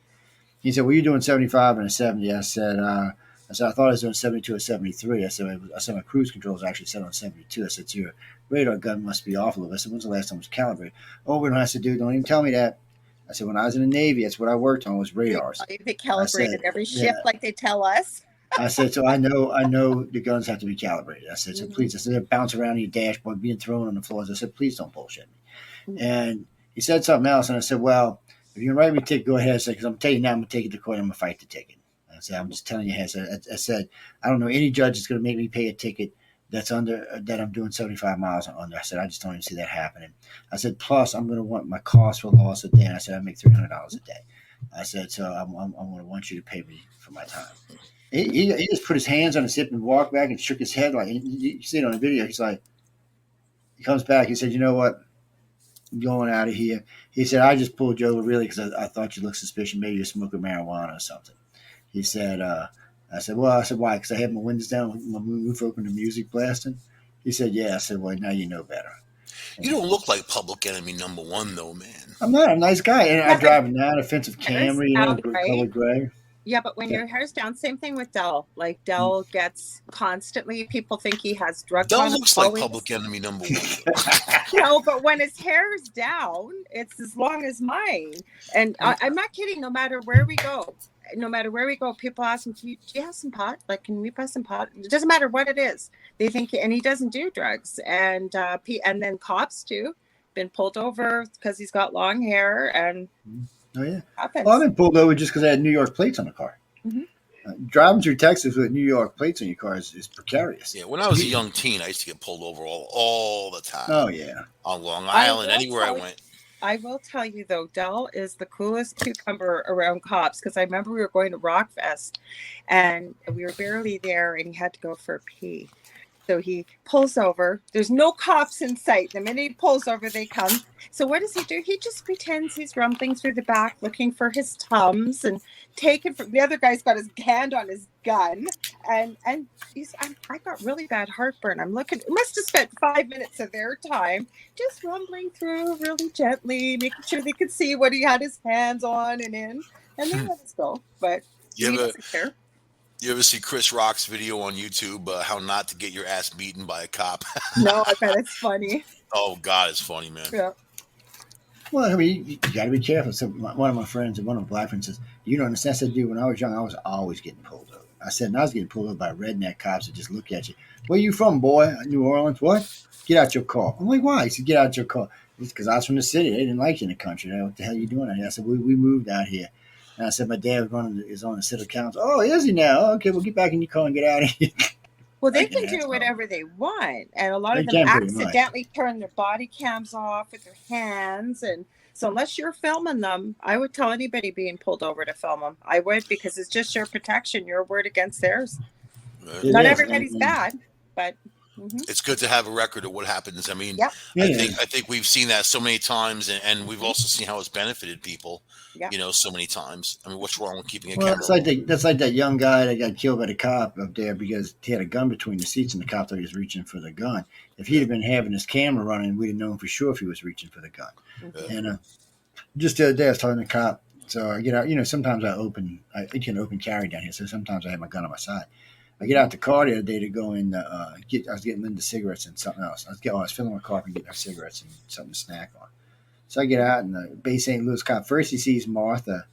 He said, well, you're doing 75 and a 70. I said, I thought I was doing 72 or 73. I said, my cruise control is actually set on 72. I said, so your radar gun must be off a little bit. I said, when's the last time it was calibrated? Oh, we don't have to do. Don't even tell me that. I said, when I was in the Navy, that's what I worked on was radars. They calibrated every shift like they tell us. I said, so I know the guns have to be calibrated. I said, so please. I said, they bounce around in your dashboard, being thrown on the floors. I said, please don't bullshit me. Mm-hmm. And he said something else, and I said, well, if you can write me a ticket, go ahead. I said, because I'm telling you now, I'm going to take it to court. I'm going to fight the ticket. I said, I'm just telling you. I said, I don't know any judge that's going to make me pay a ticket that I'm doing 75 miles under. I said, I just don't even see that happening. I said, plus I'm going to want my cost for loss a day. And I said, I make $300 a day. I said, so I'm going to want you to pay me for my time. He just put his hands on his hip and walked back and shook his head. Like you see it on the video. He's like, he comes back. He said, you know what? I'm going out of here. He said, I just pulled you over really because I thought you looked suspicious. Maybe you're smoking marijuana or something. He said, I said, why? Because I have my windows down, my roof open, the music blasting. He said, yeah. I said, well, now you know better. You don't look like public enemy number one, though, man. I'm not a nice guy. And I drive a non-offensive Camry, color gray. Yeah, but when your hair's down, same thing with Dell. Like Dell gets constantly, people think he has drugs. Dell looks like public enemy number one. No, but when his hair's down, it's as long as mine. And I'm not kidding. No matter where we go, people ask him, do you have some pot? Like, can we pass some pot? It doesn't matter what it is. They think, and he doesn't do drugs. And then cops too, been pulled over because he's got long hair and. Oh, yeah. Well, I've been pulled over just because I had New York plates on the car. Mm-hmm. Driving through Texas with New York plates on your car is precarious. Yeah, when I was a young teen, I used to get pulled over all the time. Oh, yeah. On Long Island, anywhere I went. I will tell you, though, Dell is the coolest cucumber around cops because I remember we were going to Rockfest and we were barely there and he had to go for a pee. So he pulls over. There's no cops in sight. The minute he pulls over, they come. So what does he do? He just pretends he's rumbling through the back looking for his Tums and taking from the other guy's got his hand on his gun. And I got really bad heartburn. I'm looking, must have spent 5 minutes of their time just rumbling through really gently, making sure they could see what he had his hands on and in, and they let us go. But You he ever doesn't care. you ever see Chris Rock's video on YouTube? How not to get your ass beaten by a cop? No, I bet it's funny. Oh God, it's funny, man. Yeah. Well, I mean, you got to be careful. So one of my friends, one of my black friends says, "You don't understand." I said, "Dude, when I was young, I was always getting pulled over." I said, and I was getting pulled over by redneck cops that just look at you. Where you from, boy? New Orleans. What? Get out your car. I'm like, why? He said, get out your car. It's because I was from the city. They didn't like you in the country. What the hell are you doing out here? I said, we moved out here. And I said, my dad is on the city council. Oh, is he now? Oh, okay, well, get back in your car and get out of here. Well, they Like an can do asshole. whatever they want, and a lot They of them can pretty much. accidentally turn their body cams off with their hands. And so, unless you're filming them, I would tell anybody being pulled over to film them. I would, because it's just your protection, your word against theirs. It Not is, everybody's and- bad, but It's good to have a record of what happens. I mean, Yep. I think we've seen that so many times, and we've also seen how it's benefited people. Yep. So many times. I mean, what's wrong with keeping a Well, camera? that's like that young guy that got killed by the cop up there because he had a gun between the seats and the cop thought he was reaching for the gun. If he'd have been having his camera running, we'd have known for sure if he was reaching for the gun. Mhm. And just the other day, I was talking to the cop. So I get out. Sometimes I can open carry down here. So sometimes I have my gun on my side. I get out the car the other day to go in. I was getting Linda cigarettes and something else. I was filling my car up and getting her cigarettes and something to snack on. So I get out, and the Bay St. Louis cop first he sees Martha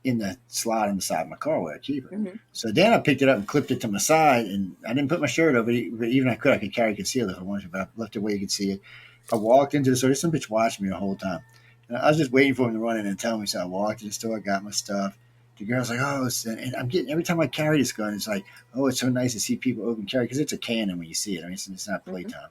in the slot in the side of my car where I keep her. Mm-hmm. So then I picked it up and clipped it to my side, and I didn't put my shirt over it, but even I could carry concealed if I wanted to, but I left it where you could see it. I walked into the store. Some bitch watched me the whole time. And I was just waiting for him to run in and tell me. So I walked to the store, got my stuff. The girl's like, oh, and I'm getting, every time I carry this gun, it's like, oh, it's so nice to see people open carry because it's a cannon when you see it. I mean, it's not playtime.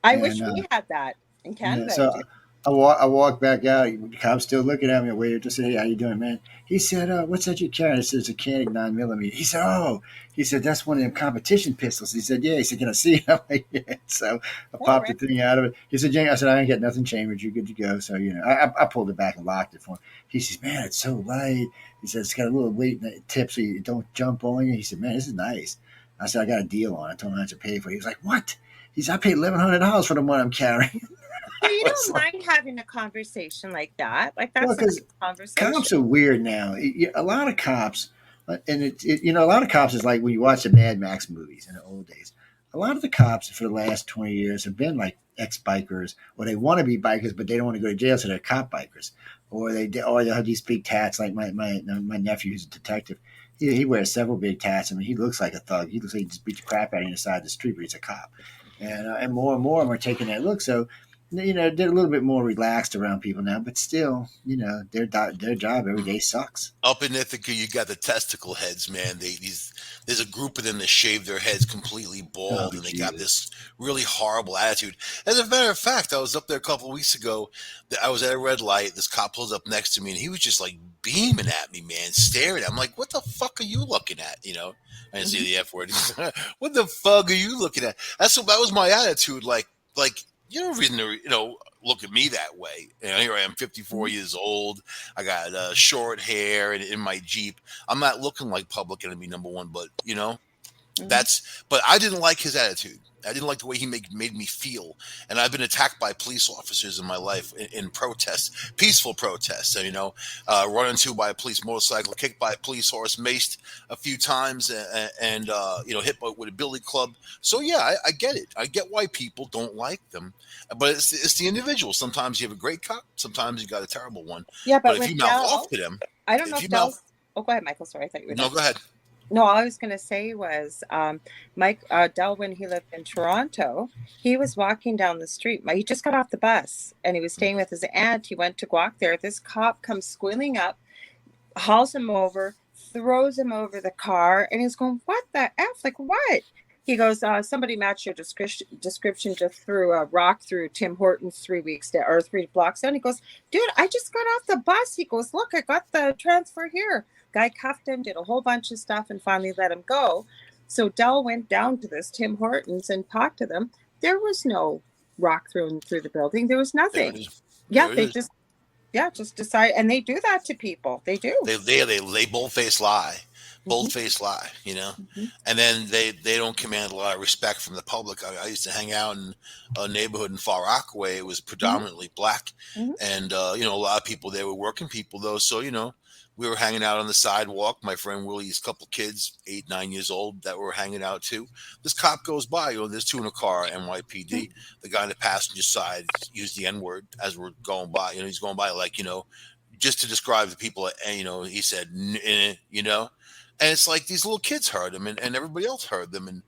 I wish we had that in Canada. So I walked back out. The cop's still looking at me. I waited to say, hey, how you doing, man? He said, what's that you carrying? I said, it's a Koenig 9mm. He said, oh. He said, that's one of them competition pistols. He said, yeah. He said, can I see it? I'm like, yeah. So I popped the thing out of it. He said, Jane, I said, I ain't got nothing chambered. You're good to go. So, I pulled it back and locked it for him. He says, man, it's so light. He said, it's got a little weight in the tip so you don't jump on you. He said, man, this is nice. I said, I got a deal on it. I told him how much to pay for it. He was like, what? He said, I paid $1,100 for the one I'm carrying. So you don't mind having a conversation like that? Like that's a nice conversation. Cops are weird now. A lot of cops, and a lot of cops is like when you watch the Mad Max movies in the old days. A lot of the cops for the last 20 years have been like ex-bikers, or they want to be bikers, but they don't want to go to jail, so they're cop bikers. Or they have these big tats. Like my nephew, who's a detective, he wears several big tats. I mean, he looks like a thug. He looks like he just beat the crap out of you on the side of the street, but he's a cop. And more and more of them are taking that look. So they're a little bit more relaxed around people now, but still, their job every day sucks. Up in Ithaca, you got the testicle heads, man. There's a group of them that shave their heads completely bald, and they got this really horrible attitude. As a matter of fact, I was up there a couple of weeks ago. I was at a red light. This cop pulls up next to me, and he was just like beaming at me, man, staring. I'm like, what the fuck are you looking at? I didn't see the F word. What the fuck are you looking at? That was my attitude. Like. You don't really, look at me that way. Here I am, 54 years old. I got short hair and in my Jeep. I'm not looking like public enemy number one, but but I didn't like his attitude. I didn't like the way he made me feel. And I've been attacked by police officers in my life in protests, peaceful protests. Run into by a police motorcycle, kicked by a police horse, maced a few times, and hit with a billy club. So yeah, I get it. I get why people don't like them, but it's the individual. Sometimes you have a great cop, sometimes you got a terrible one. Yeah, but if you mouth off to them, I don't know if Dell's. Oh, go ahead, Michael. Sorry, I thought you were. No, go ahead. No, all I was going to say was Dell, when he lived in Toronto, he was walking down the street. He just got off the bus and he was staying with his aunt. He went to walk there. This cop comes squealing up, hauls him over, throws him over the car, and he's going, what the F? Like, what? He goes, somebody matched your description, just threw a rock through Tim Hortons 3 blocks down. He goes, dude, I just got off the bus. He goes, look, I got the transfer here. Guy cuffed him, did a whole bunch of stuff, and finally let him go. So Dell went down to this Tim Hortons and talked to them. There was no rock thrown through the building. There was nothing. They just decide, and they do that to people. They do. They bold-faced lie. bold-faced lie, Mhm. and then they don't command a lot of respect from the public. I used to hang out in a neighborhood in Far Rockaway. It was Mhm. predominantly black, Mhm. and a lot of people there were working people though. So we were hanging out on the sidewalk. My friend Willie's couple kids, 8, 9 years old, that were hanging out too. This cop goes by. There's two in a car, NYPD. The guy on the passenger side used the N word as we're going by. He's going by like just to describe the people. And he said, and it's like these little kids heard him, and everybody else heard them, and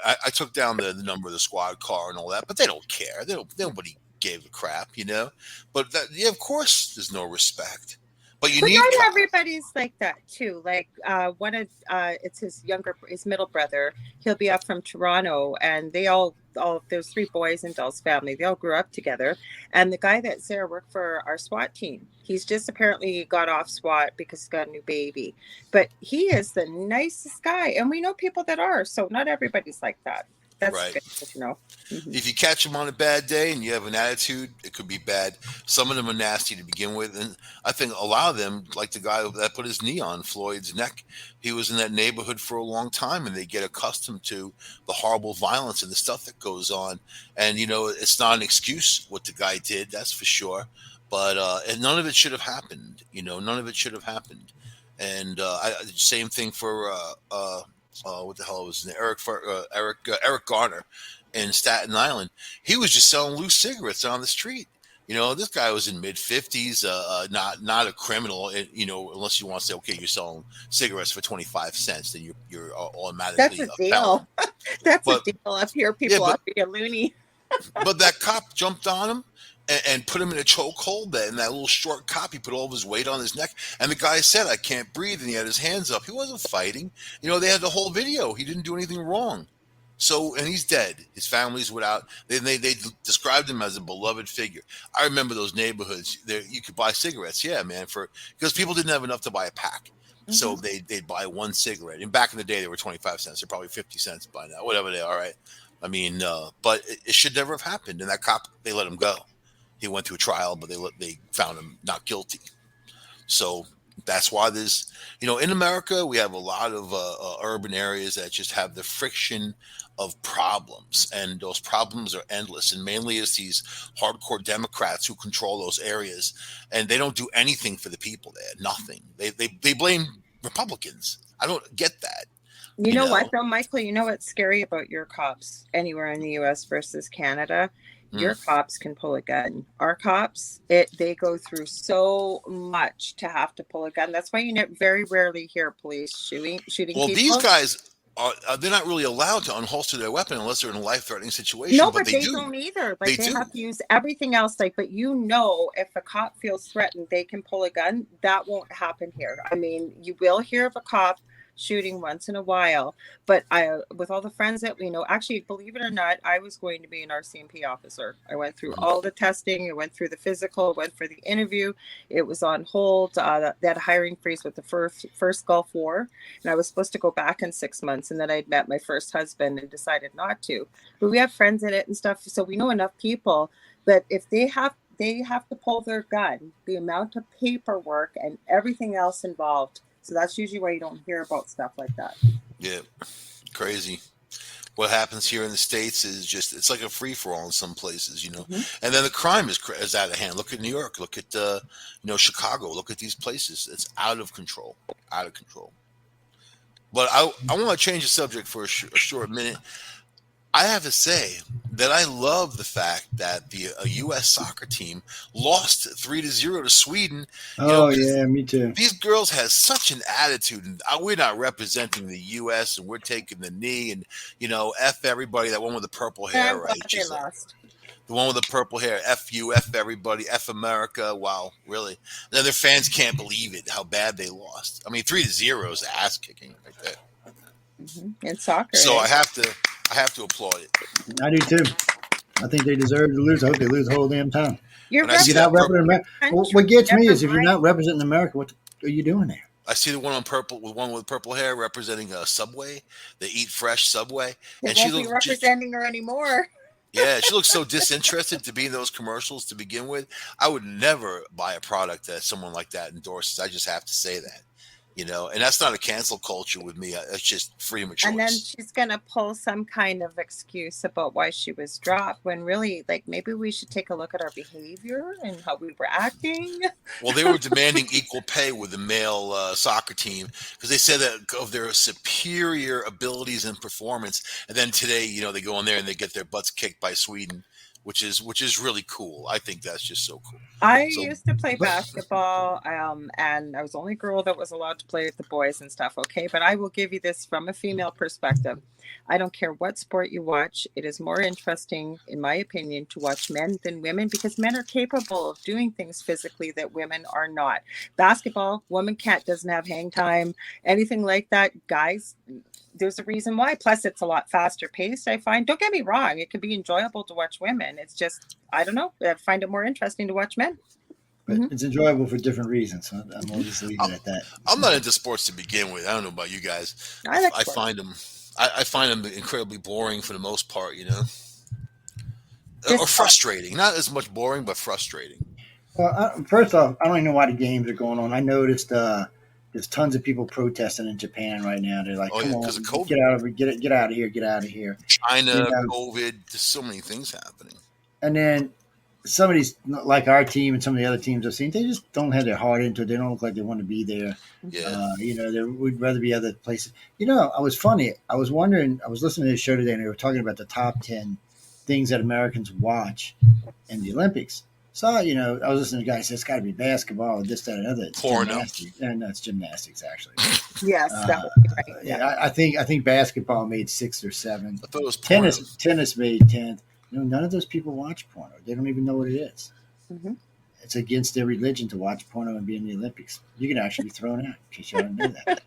I took down the number of the squad car and all that, but they don't care. Nobody gave a crap. But yeah, of course, there's no respect. But you But need not cops. everybody's like that too. Like one of it's his middle brother. He'll be up from Toronto, and they all there's 3 boys in Bell's family. They all grew up together. And the guy that's there worked for our SWAT team. He's just apparently got off SWAT because he's got a new baby. But he is the nicest guy, and we know people that are. So not everybody's like that. That's Right. good to know. Mhm. If you catch them on a bad day and you have an attitude, it could be bad. Some of them are nasty to begin with, and I think a lot of them, like the guy that put his knee on Floyd's neck, he was in that neighborhood for a long time, and they get accustomed to the horrible violence and the stuff that goes on. And it's not an excuse what the guy did, that's for sure. But and none of it should have happened. None of it should have happened. And same thing for what the hell was his name? Eric Garner in Staten Island. He was just selling loose cigarettes on the street. This guy was in mid-50s, not a criminal. Unless you want to say, okay, you're selling cigarettes for 25 cents, then you're That's automatically a a felon. deal. That's But a deal up here. yeah, People ought to be a loony. but that cop jumped on him and put him in a chokehold. And that little short cop, he put all of his weight on his neck. And the guy said, "I can't breathe," and he had his hands up. He wasn't fighting. They had the whole video. He didn't do anything wrong. So, and he's dead. His family's without. They described him as a beloved figure. I remember those neighborhoods. There, you could buy cigarettes, yeah, man, because people didn't have enough to buy a pack. So they'd buy one cigarette. And back in the day, they were 25 cents. They're probably 50 cents by now, whatever they are, right? I mean, but it should never have happened. And that cop, they let him go. He went through a trial, but they found him not guilty. So that's why there's, in America, we have a lot of urban areas that just have the friction of problems, and those problems are endless. And mainly it's these hardcore Democrats who control those areas, and they don't do anything for the people there. Nothing. They blame Republicans. I don't get that. You know what, though, Michael? You know what's scary about your cops anywhere in the U.S. versus Canada? Your cops can pull a gun. Our cops, they go through so much to have to pull a gun. That's why you very rarely hear police shooting Well, people. these guys they're not really allowed to unholster their weapon unless they're in a life-threatening situation. No, but but they don't either. Like they have to use everything else. Like, but if a cop feels threatened, they can pull a gun. That won't happen here. I mean, you will hear of a cop shooting once in a while, but with all the friends that we know, actually, believe it or not, I was going to be an RCMP officer. I went through all the testing. I went through the physical, went for the interview. It was on hold. That hiring freeze with the first Gulf War, and I was supposed to go back in 6 months, and then I'd met my first husband and decided not to. But we have friends in it and stuff, so we know enough people that if they have to pull their gun, the amount of paperwork and everything else involved. So that's usually why you don't hear about stuff like that. Yeah, crazy. What happens here in the States is it's like a free-for-all in some places, And then the crime is out of hand. Look at New York. Look at, Chicago. Look at these places. It's out of control. Out of control. But I want to change the subject for a short minute. I have to say that I love the fact that a U.S. soccer team lost 3-0 to Sweden. Yeah, me too. These girls have such an attitude, and we're not representing the U.S. and we're taking the knee, and F everybody. That one with the purple hair, right? They lost. The one with the purple hair. F you, F everybody, F America. Wow, really? Then their fans can't believe it how bad they lost. I mean, 3-0 is ass kicking right there. In soccer. So I have to applaud it. I do too. I think they deserve to lose. I hope they lose the whole damn time. What gets me is if you're not representing America, what are you doing there? I see the one with purple hair representing a Subway, the Eat Fresh Subway, and she won't be representing her anymore. Yeah, she looks so disinterested to be in those commercials to begin with. I would never buy a product that someone like that endorses. I just have to say that. and that's not a cancel culture with me. It's just freedom of choice. And then she's going to pull some kind of excuse about why she was dropped when really, like, maybe we should take a look at our behavior and how we were acting. Well, they were demanding equal pay with the male soccer team because they said that of their superior abilities and performance. And then today, they go in there and they get their butts kicked by Sweden, which is really cool. I think that's just so cool. I used to play basketball, and I was the only girl that was allowed to play with the boys and stuff, okay? But I will give you this from a female perspective. I don't care what sport you watch. It is more interesting, in my opinion, to watch men than women because men are capable of doing things physically that women are not. Basketball, doesn't have hang time, anything like that. Guys, there's a reason why. Plus, it's a lot faster paced, I find. Don't get me wrong. It can be enjoyable to watch women. It's just, I don't know. I find it more interesting to watch men. But it's enjoyable for different reasons. So I'm just leaving it at that. I'm not into sports to begin with. I don't know about you guys. I find them. I find them incredibly boring for the most part, or frustrating. Not as much boring, but frustrating. Well, first off, I don't even know why the games are going on. I noticed there's tons of people protesting in Japan right now. They're like, "Come on, get out of here, get out of here." China, COVID. There's so many things happening. And then some of these, like our team and some of the other teams I've seen, they just don't have their heart into it. They don't look like they want to be there. Yeah. They would rather be other places. I was funny. I was wondering. I was listening to the show today, and they were talking about the top 10 things that Americans watch in the Olympics. So, I was listening to a guy say it's got to be basketball, this, that, and other. It's gymnastics. No, it's gymnastics, actually. Yes, that would be right. Yeah, I think basketball made 6th or 7th. I thought it was porno. Tennis made 10th. None of those people watch porno. They don't even know what it is. Mm-hmm. It's against their religion to watch porno and be in the Olympics. You can actually be thrown out in case you don't know that.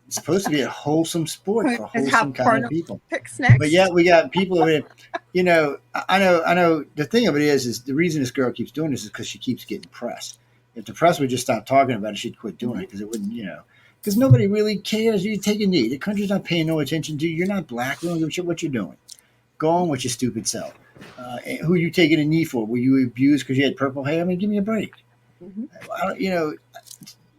It's supposed to be a wholesome sport for wholesome kind of people. But yet we got people over there. I know the thing of it is the reason this girl keeps doing this is because she keeps getting press. If the press would just stop talking about it, she'd quit doing it because it wouldn't, because nobody really cares. You take a knee. The country's not paying no attention to you. You're not black. We don't give a shit what you're doing. Go on with your stupid self. Who are you taking a knee for? Were you abused because you had purple hair? I mean, give me a break. Mm-hmm.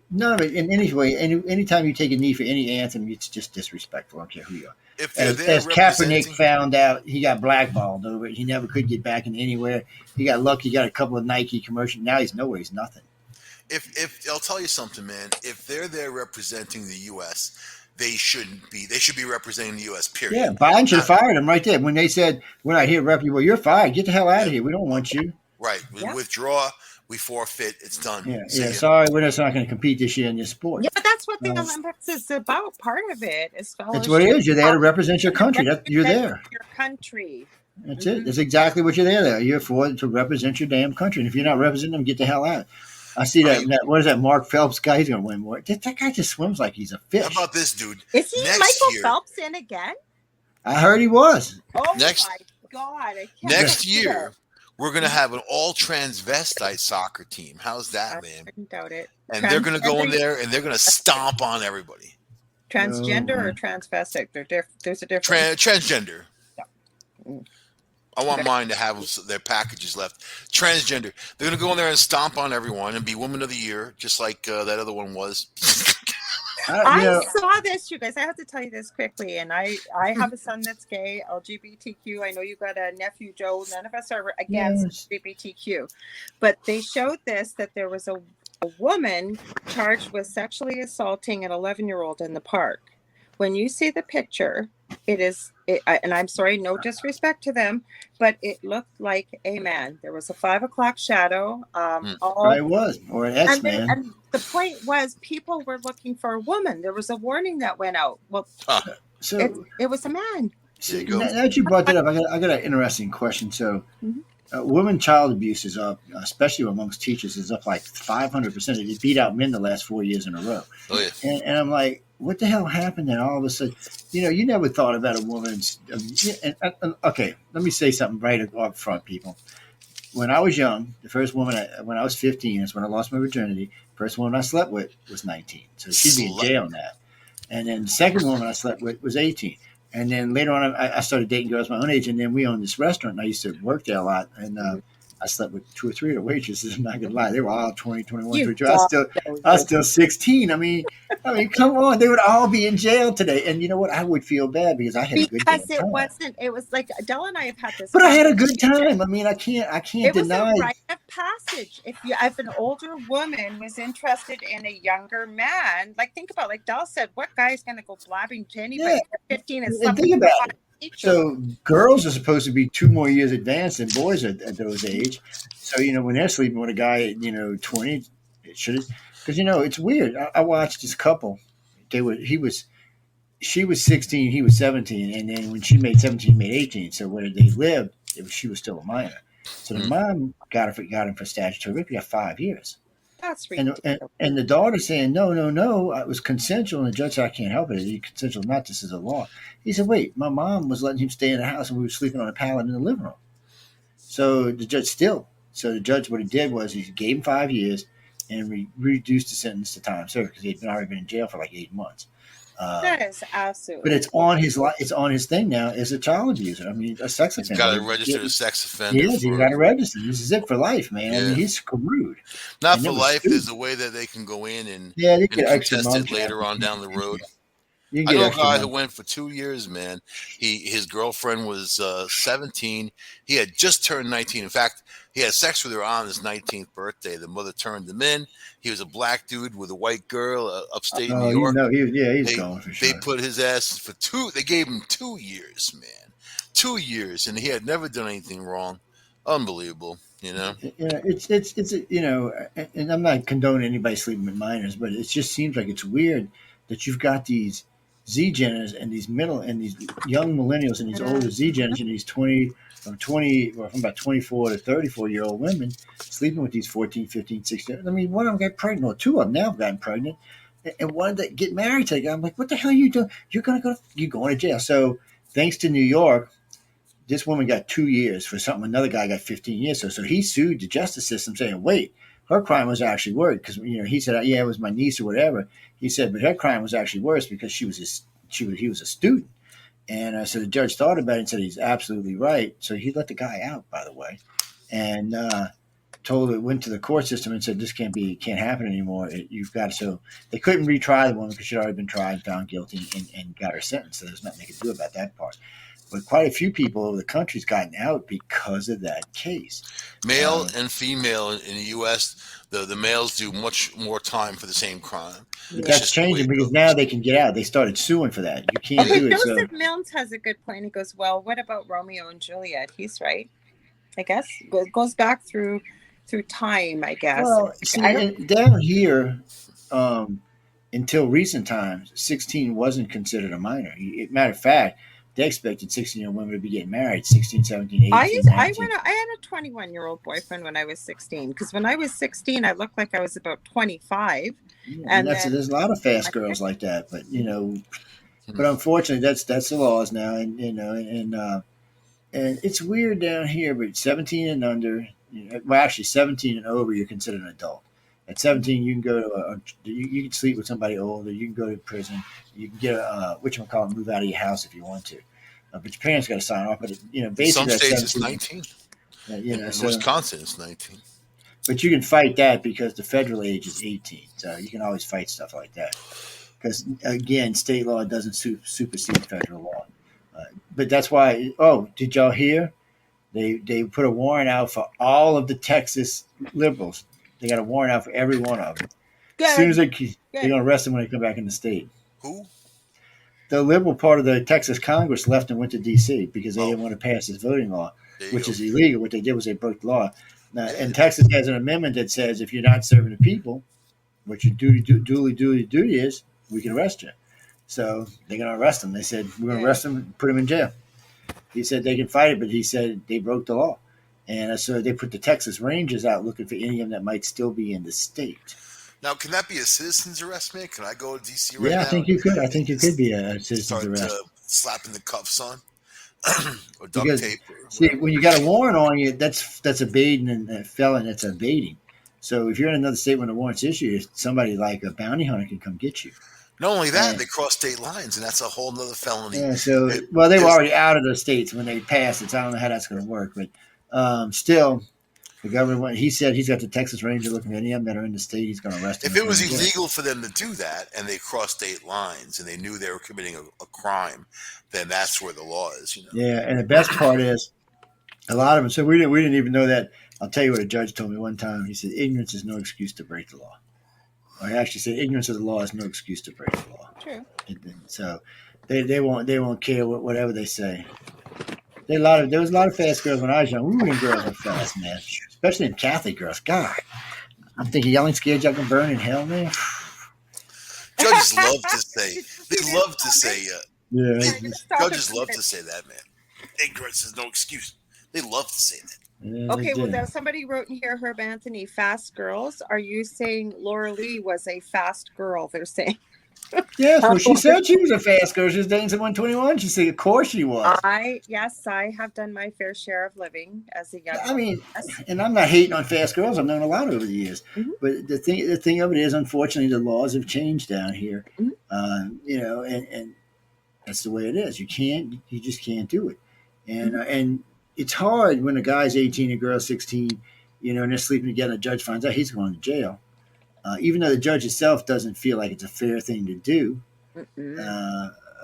None of it in any way. Anytime you take a knee for any anthem, it's just disrespectful. I don't care who you are. As Kaepernick found out, he got blackballed over it. He never could get back in anywhere. He got lucky. He got a couple of Nike commercials. Now he's nowhere. He's nothing. If I'll tell you something, man. If they're there representing the U.S., they shouldn't be. They should be representing the U.S. Period. Yeah, Biden should have fired him right there when they said, "We're not here representing." Well, you're fired. Get the hell out of here. We don't want you. Right. We withdraw. We forfeit. It's done. Yeah. Sorry, we're just not going to compete this year in this sport. Yeah, but that's what the Olympics is about. Part of it is fellowship. That's what it is. You're there to represent your country. You're there. Your country. That's it. That's exactly what you're there. You're for to represent your damn country. And if you're not representing them, get the hell out. I see that. What is that? Mark Phelps guy? He's going to win more. That guy just swims like he's a fish. How about this, dude? Is he Michael Phelps in again? I heard he was. Oh my God! Next year, we're going to have an all transvestite soccer team. How's that, man? I doubt it. And they're going to go in there and they're going to stomp on everybody. Transgender or transvestite? There's a difference. Transgender. Yeah. I want mine to have their packages left. Transgender. They're going to go in there and stomp on everyone and be Woman of the Year, just like that other one was. I saw this, you guys. I have to tell you this quickly. And I have a son that's gay, LGBTQ. I know you got a nephew, Joe. None of us are against LGBTQ. But they showed this, that there was a woman charged with sexually assaulting an 11-year-old in the park. When you see the picture, and I'm sorry, no disrespect to them, but it looked like a man. There was a 5 o'clock shadow. It was, or an X-Man. And the point was, people were looking for a woman. There was a warning that went out. Well, it was a man. Now that you brought that up, I got an interesting question. So, women child abuse is up, especially amongst teachers, is up like 500%. It beat out men the last 4 years in a row. Oh yeah. And I'm like, what the hell happened? And all of a sudden, you never thought about a woman's. Okay, let me say something right up front, people. When I was young, the first woman, when I was 15, is when I lost my virginity. First woman I slept with was 19, so she'd be in jail on that. And then the second woman I slept with was 18. And then later on, I started dating girls my own age, and then we owned this restaurant, and I used to work there a lot. And I slept with 2 or 3 of the waitresses. I'm not gonna lie, they were all 20, 21, You 22. dog I was nosers. still 16. I mean, come on, they would all be in jail today. And you know what? I would feel bad because I had a good Because damn it time. wasn't, it was like Adele and I have had this But I had a conversation. good time. I mean, I can't It was a deny. rite of passage. If an older woman was interested in a younger man, like think about, like Dell said, what guy is going to go blabbing to Yeah, anybody at 15 and and slept with think a about hot it. teacher? So girls are supposed to be 2 more years advanced than boys at those age. So when they're sleeping with a guy, 20, it should, because it's weird. I watched this couple. She was 16, he was 17, and then when she made 17, he made 18. So where they lived, she was still a minor. So the Hmm. mom got him for statutory rape. He got 5 years. That's And ridiculous. the daughter saying, no, no, no, it was consensual. And the judge said, I can't help it. It's consensual, not this is a law. He said, wait, my mom was letting him stay in the house and we were sleeping on a pallet in the living room. So the judge, what he did was he gave him 5 years and reduced the sentence to time served because he had already been in jail for like 8 months. That Um, is but absolutely it's on it's on his thing now as a child abuser. I mean, a sex He's offender. got to register as sex He offender is. He's for got to register. This is it for life, man. I mean, yeah, he's screwed. not And for it was life. There's stupid. a way that they can go in Yeah, they and get extra contest months it after. later on down the road. You can I get know a extra guy who months. went for 2 years, man. His girlfriend was 17. He had just turned 19. In fact, he had sex with her on his 19th birthday. The mother turned him in. He was a black dude with a white girl, upstate New Oh, York. he's They going for they sure. put his ass for two. They gave him 2 years, man. 2 years, and he had never done anything wrong. Unbelievable, you know. And I'm not condoning anybody sleeping with minors, but it just seems like it's weird that you've got these Z Geners and these middle and these young millennials and these older Z Geners and these 20 or from about 24 to 34-year-old women sleeping with these 14, 15, 16. I mean, one of them got pregnant, or two of them now have gotten pregnant, and one that get married to the guy. I'm like, what the hell are you doing? You're going to jail. So thanks to New York, this woman got 2 years for something. Another guy got 15 years. So he sued the justice system, saying, "Wait, her crime was actually worse because he said, yeah, it was my niece or whatever." He said, but her crime was actually worse because he was a student. And so the judge thought about it and said he's absolutely right. So he let the guy out, by the way, and went to the court system and said this can't happen anymore. You've got to. So they couldn't retry the woman because she'd already been tried, found guilty, and got her sentenced. So there's nothing they could do about that part. But quite a few people over the country's gotten out because of that case. Male and female in the U.S., the males do much more time for the same crime. But It's that's just the way changing it because now goes. they can get out. They started suing for that. You can't Okay, do it. So Joseph Milnes has a good point. He goes, well, what about Romeo and Juliet? He's right. I guess it goes back through time, I guess. well, I see, don't down here, until recent times, 16 wasn't considered a minor. Matter of fact, they expected 16-year-old women to be getting married 16, 17, 18, I 19. had a 21-year-old boyfriend when I was 16 because when I was 16 I looked like I was about 25, Yeah, and and then there's a lot of fast my girls like that, Hmm. but unfortunately, that's the laws now, and it's weird down here. But 17 and under, well, actually 17 and over, you're considered an adult. At 17, you can go to you can sleep with somebody older. You can go to prison. You can get move out of your house if you want to, but your parents got to sign off. But In some basically at states, it's 17, 19. In so. Wisconsin, it's 19. But you can fight that because the federal age is 18, so you can always fight stuff like that. Because again, state law doesn't supersede federal law. But that's why. Oh, did y'all hear? They put a warrant out for all of the Texas liberals. They got a warrant out for every one of them. As soon as they're good. going to arrest them when they come back in the state. Who? The liberal part of the Texas Congress left and went to D.C. because they Oh, didn't want to pass this voting law, there you which go. is illegal. What they did was they broke the law. Yeah. And Texas has an amendment that says if you're not serving the people, what your duty is, we can arrest you. So they're going to arrest him. They said, we're going to arrest him and put him in jail. He said they can fight it, but he said they broke the law. And so they put the Texas Rangers out looking for any of them that might still be in the state. Now, can that be a citizen's arrest, man? Can I go to D.C. right Yeah, I now think and you could. I think you could be a citizen's start arrest. slapping the cuffs on or duct Because, tape or see, whatever? when you got a warrant on you, that's evading and a felon, that's evading. So if you're in another state when a warrant's issued, somebody like a bounty hunter can come get you. Not only that, And they cross state lines, and that's a whole nother felony. yeah, so It- well, they were there's- already out of the states when they passed it. So I don't know how that's going to work, but still, The governor, he said he's got the Texas Ranger looking at any of them that are in the state. He's going to arrest them. If it was illegal for them to do that and they crossed state lines and they knew they were committing a crime, then that's where the law is. Yeah, and the best part is a lot of them. So we didn't even know that. I'll tell you what a judge told me one time. He said, "Ignorance is no excuse to break the law." Or he actually said, "Ignorance of the law is no excuse to break the law." True. So they won't care whatever they say. There was a lot of fast girls when I was young. Ooh, them girls are fast, man. Especially in Catholic girls. God, I'm thinking y'all ain't scared y'all can burn in hell, man. Judges love to say. They love to say. Yeah. Judges love to say that, man. Ignorance is no excuse. They love to say that. Yeah, Okay, well, now somebody wrote in here, Herb Anthony, fast girls. Are you saying Laura Lee was a fast girl? They're saying. Yes, well, she said she was a fast girl. She was dating someone 21. She said, of course she was. I have done my fair share of living as a young. I mean, and I'm not hating on fast girls. I've known a lot over the years. Mm-hmm. But the thing of it is, unfortunately, the laws have changed down here. Mm-hmm. And that's the way it is. You just can't do it. And and it's hard when a guy's 18 and a girl's 16, and they're sleeping together. The judge finds out, he's going to jail. Even though the judge itself doesn't feel like it's a fair thing to do,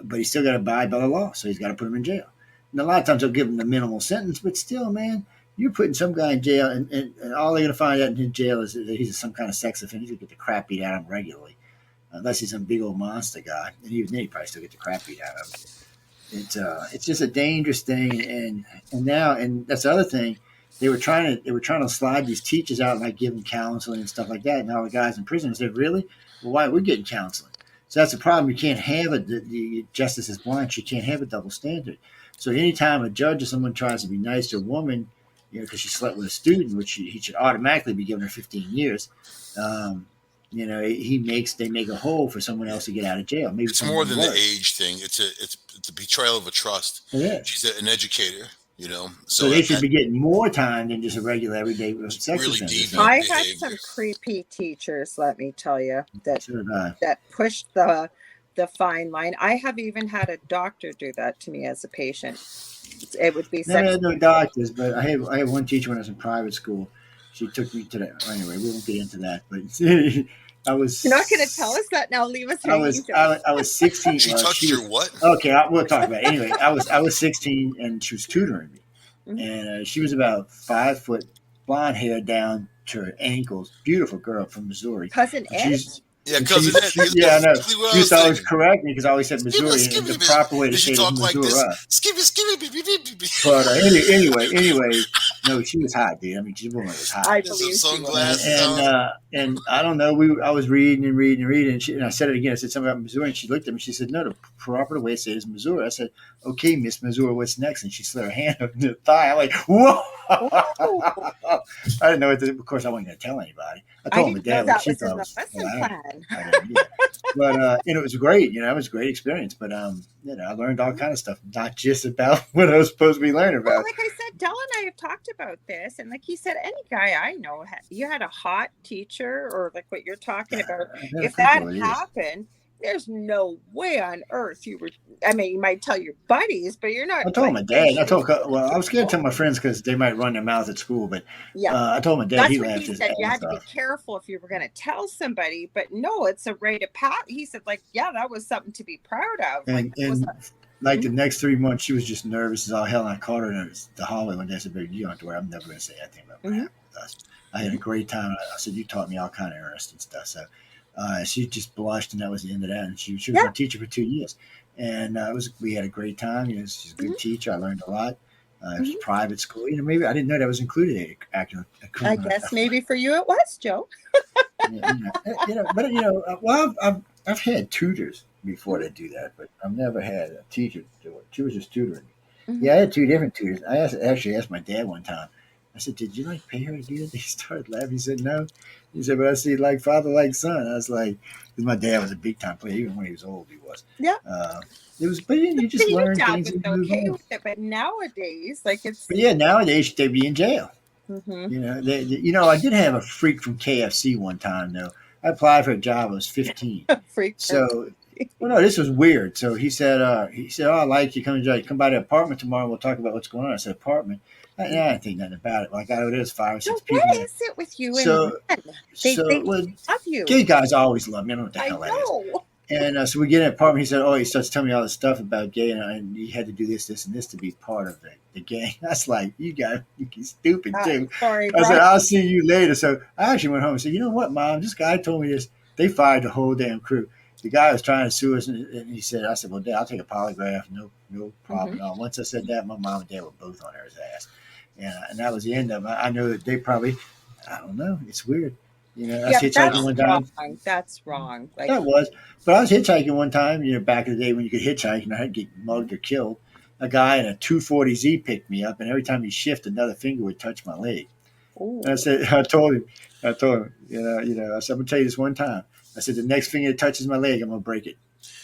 but he's still got to abide by the law, so he's got to put him in jail. And a lot of times they'll give him the minimal sentence, but still, man, you're putting some guy in jail, and all they're going to find out in jail is that he's some kind of sex offender. He's going to get the crap beat out of him regularly, unless he's some big old monster guy. And even then, he probably still get the crap beat out of him. It's just a dangerous thing, and that's the other thing. They were trying to slide these teachers out and like give them counseling and stuff like that. And all the guys in prison said, "Really? Well, why we're getting counseling?" So that's the problem. You can't have the justice is blind. You can't have a double standard. So anytime a judge or someone tries to be nice to a woman, because she slept with a student, which he should automatically be giving her 15 years. They make a hole for someone else to get out of jail. Maybe it's more than the age thing. It's a betrayal of a trust. Yeah. She's an educator. So they should be getting more time than just a regular everyday sex offender. I had some creepy teachers, let me tell you, that pushed the fine line. I have even had a doctor do that to me as a patient. It would be no doctors, but I had one teacher when I was in private school. She took me to that. Anyway, we won't get into that, but I was. You're not going to tell us that now. Leave us hanging. I was 16. She touched your what? Okay, we'll talk about it. Anyway, I was 16 and she was tutoring me, and she was about 5 foot, blonde hair down to her ankles. Beautiful girl from Missouri. Cousin Ed. Yeah, cousin Ed. Yeah, I know. She used to always correct me because I always said Missouri, and the proper way to say it is Missouri. But anyway, no, she was hot, dude. I mean, she was hot. I believe she was. And I don't know. I was reading, and I said it again. I said something about Missouri, and she looked at me. She said, "No, the proper way to say it is Missouri." I said, "Okay, Miss Missouri, what's next?" And she slid her hand up the thigh. I'm like, "Whoa!" I didn't know. Of course, I wasn't going to tell anybody. I told my dad what she thought. But it was great. It was a great experience. But I learned all kind of stuff, not just about what I was supposed to be learning about. Well, like I said, Dell and I have talked about this, and like he said, any guy I know, you had a hot teacher, or like what you're talking about. If that happened, there's no way on earth you were. I mean, you might tell your buddies, but you're not. I told my dad. I was scared to tell my friends because they might run their mouth at school. But I told my dad. That's he what laughed he his said. You ass had to be off. careful if you were going to tell somebody. But no, it's a rite of passage. He said, that was something to be proud of. The next 3 months, she was just nervous as all hell. And I called her in the hallway one day. I said, "Baby, you don't have to worry. I'm never going to say anything about what happened with us." I had a great time. I said, "You taught me all kind of interesting stuff." So she just blushed, and that was the end of that. And she was my teacher for 2 years. And we had a great time. She's a good teacher. I learned a lot. It was private school. Maybe I didn't know that was included. I guess maybe for you it was, Joe. Well, I've had tutors before they do that, but I've never had a teacher do it. She was just tutoring me. Yeah, I had 2 different tutors. I actually asked my dad one time. I said, "Did you pay her to do that?" He started laughing. He said, "No." He said, "But I see like father, like son." I was like, because my dad was a big time player. Even when he was old, he was. Yeah. It was, but you just learn things. Okay with it, but nowadays, it's. But nowadays they'd be in jail. I did have a freak from KFC one time though. I applied for a job. I was 15. Freak. So, no, this was weird. So he said, "Oh, I like you. Come by the apartment tomorrow. We'll talk about what's going on." I said, "Apartment." I think nothing about it. Like, oh, there's 5 or So 6 people what there. is it with you and So, men? They well, love you. gay guys always love me. I don't know what the I hell that is. know. And so we get in an apartment. He said, "Oh," he starts telling me all this stuff about gay, and he had to do this, this, and this to be part of the gang. That's like, you stupid too. Sorry, I said, Brian. "I'll see you later." So I actually went home and said, "You know what, Mom? This guy told me this. They fired the whole damn crew. The guy was trying to sue us, and he said, I said, well, Dad, I'll take a polygraph. No problem at all." Once I said that, my mom and dad were both on his ass, and that was the end of it. I know that they probably, I don't know. It's weird. I was Yeah, but hitchhiking that's one time. wrong. That's wrong. Like, That was. But I was hitchhiking one time, back in the day when you could hitchhike and I had to get mugged or killed. A guy in a 240Z picked me up, and every time he shifted, another finger would touch my leg. And I ooh. said, I told him, I said, I'm going to tell you this one time. I said, the next finger that touches my leg, I'm going to break it.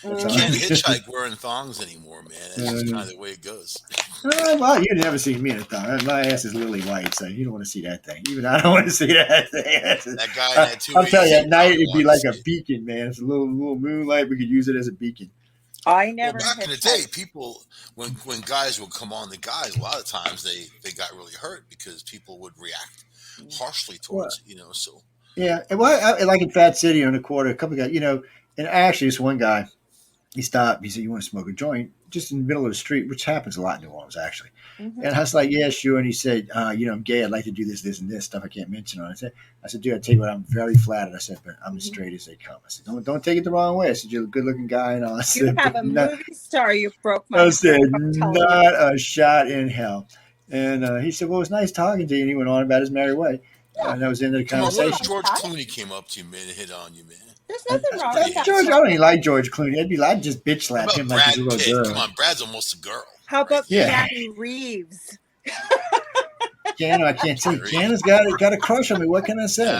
That's You all. can't hitchhike wearing thongs anymore, man. That's just kind of the way it goes. Well, you'd never see me in a thong. My ass is lily white, so you don't want to see that thing. Even I don't want to see that thing. That guy in that I'm telling you, at night it'd be probably like wants a to see it. beacon, man. It's a little moonlight. We could use it as a beacon. I Well, never back in the hitchhiked. day, people when guys would come on the guys, a lot of times they got really hurt because people would react harshly Well, towards it. So yeah. And like in Fat City on the quarter, a couple of guys, and actually this one guy, he stopped. He said, "You want to smoke a joint?" Just in the middle of the street, which happens a lot in New Orleans, actually. Mhm. And I was like, "Yeah, sure." And he said, "I'm gay. I'd like to do this, this, and this stuff. I can't mention on it." I said, "Dude, I tell you what, I'm very flattered." I said, "But I'm as straight as they come." I said, "Don't take it the wrong way." I said, "You're a good-looking guy," and all. I You said, have "But a movie star. You broke my I heart. said, I'm telling you. not a shot in hell." And he said, "Well, it was nice talking to you." And he went on about his merry way. Yeah. And that was the end of the come on, what if conversation. George Clooney came up to you, man, and hit on you, man? There's nothing wrong pretty with that. George, I don't even like George Clooney. I'd just bitch How slap about him like he's a Brad little Pitt? girl. Come on, Brad's almost a girl. How about Yeah. Keanu Reeves? Keanu, I can't say. Keanu's got a crush on me. What can I say?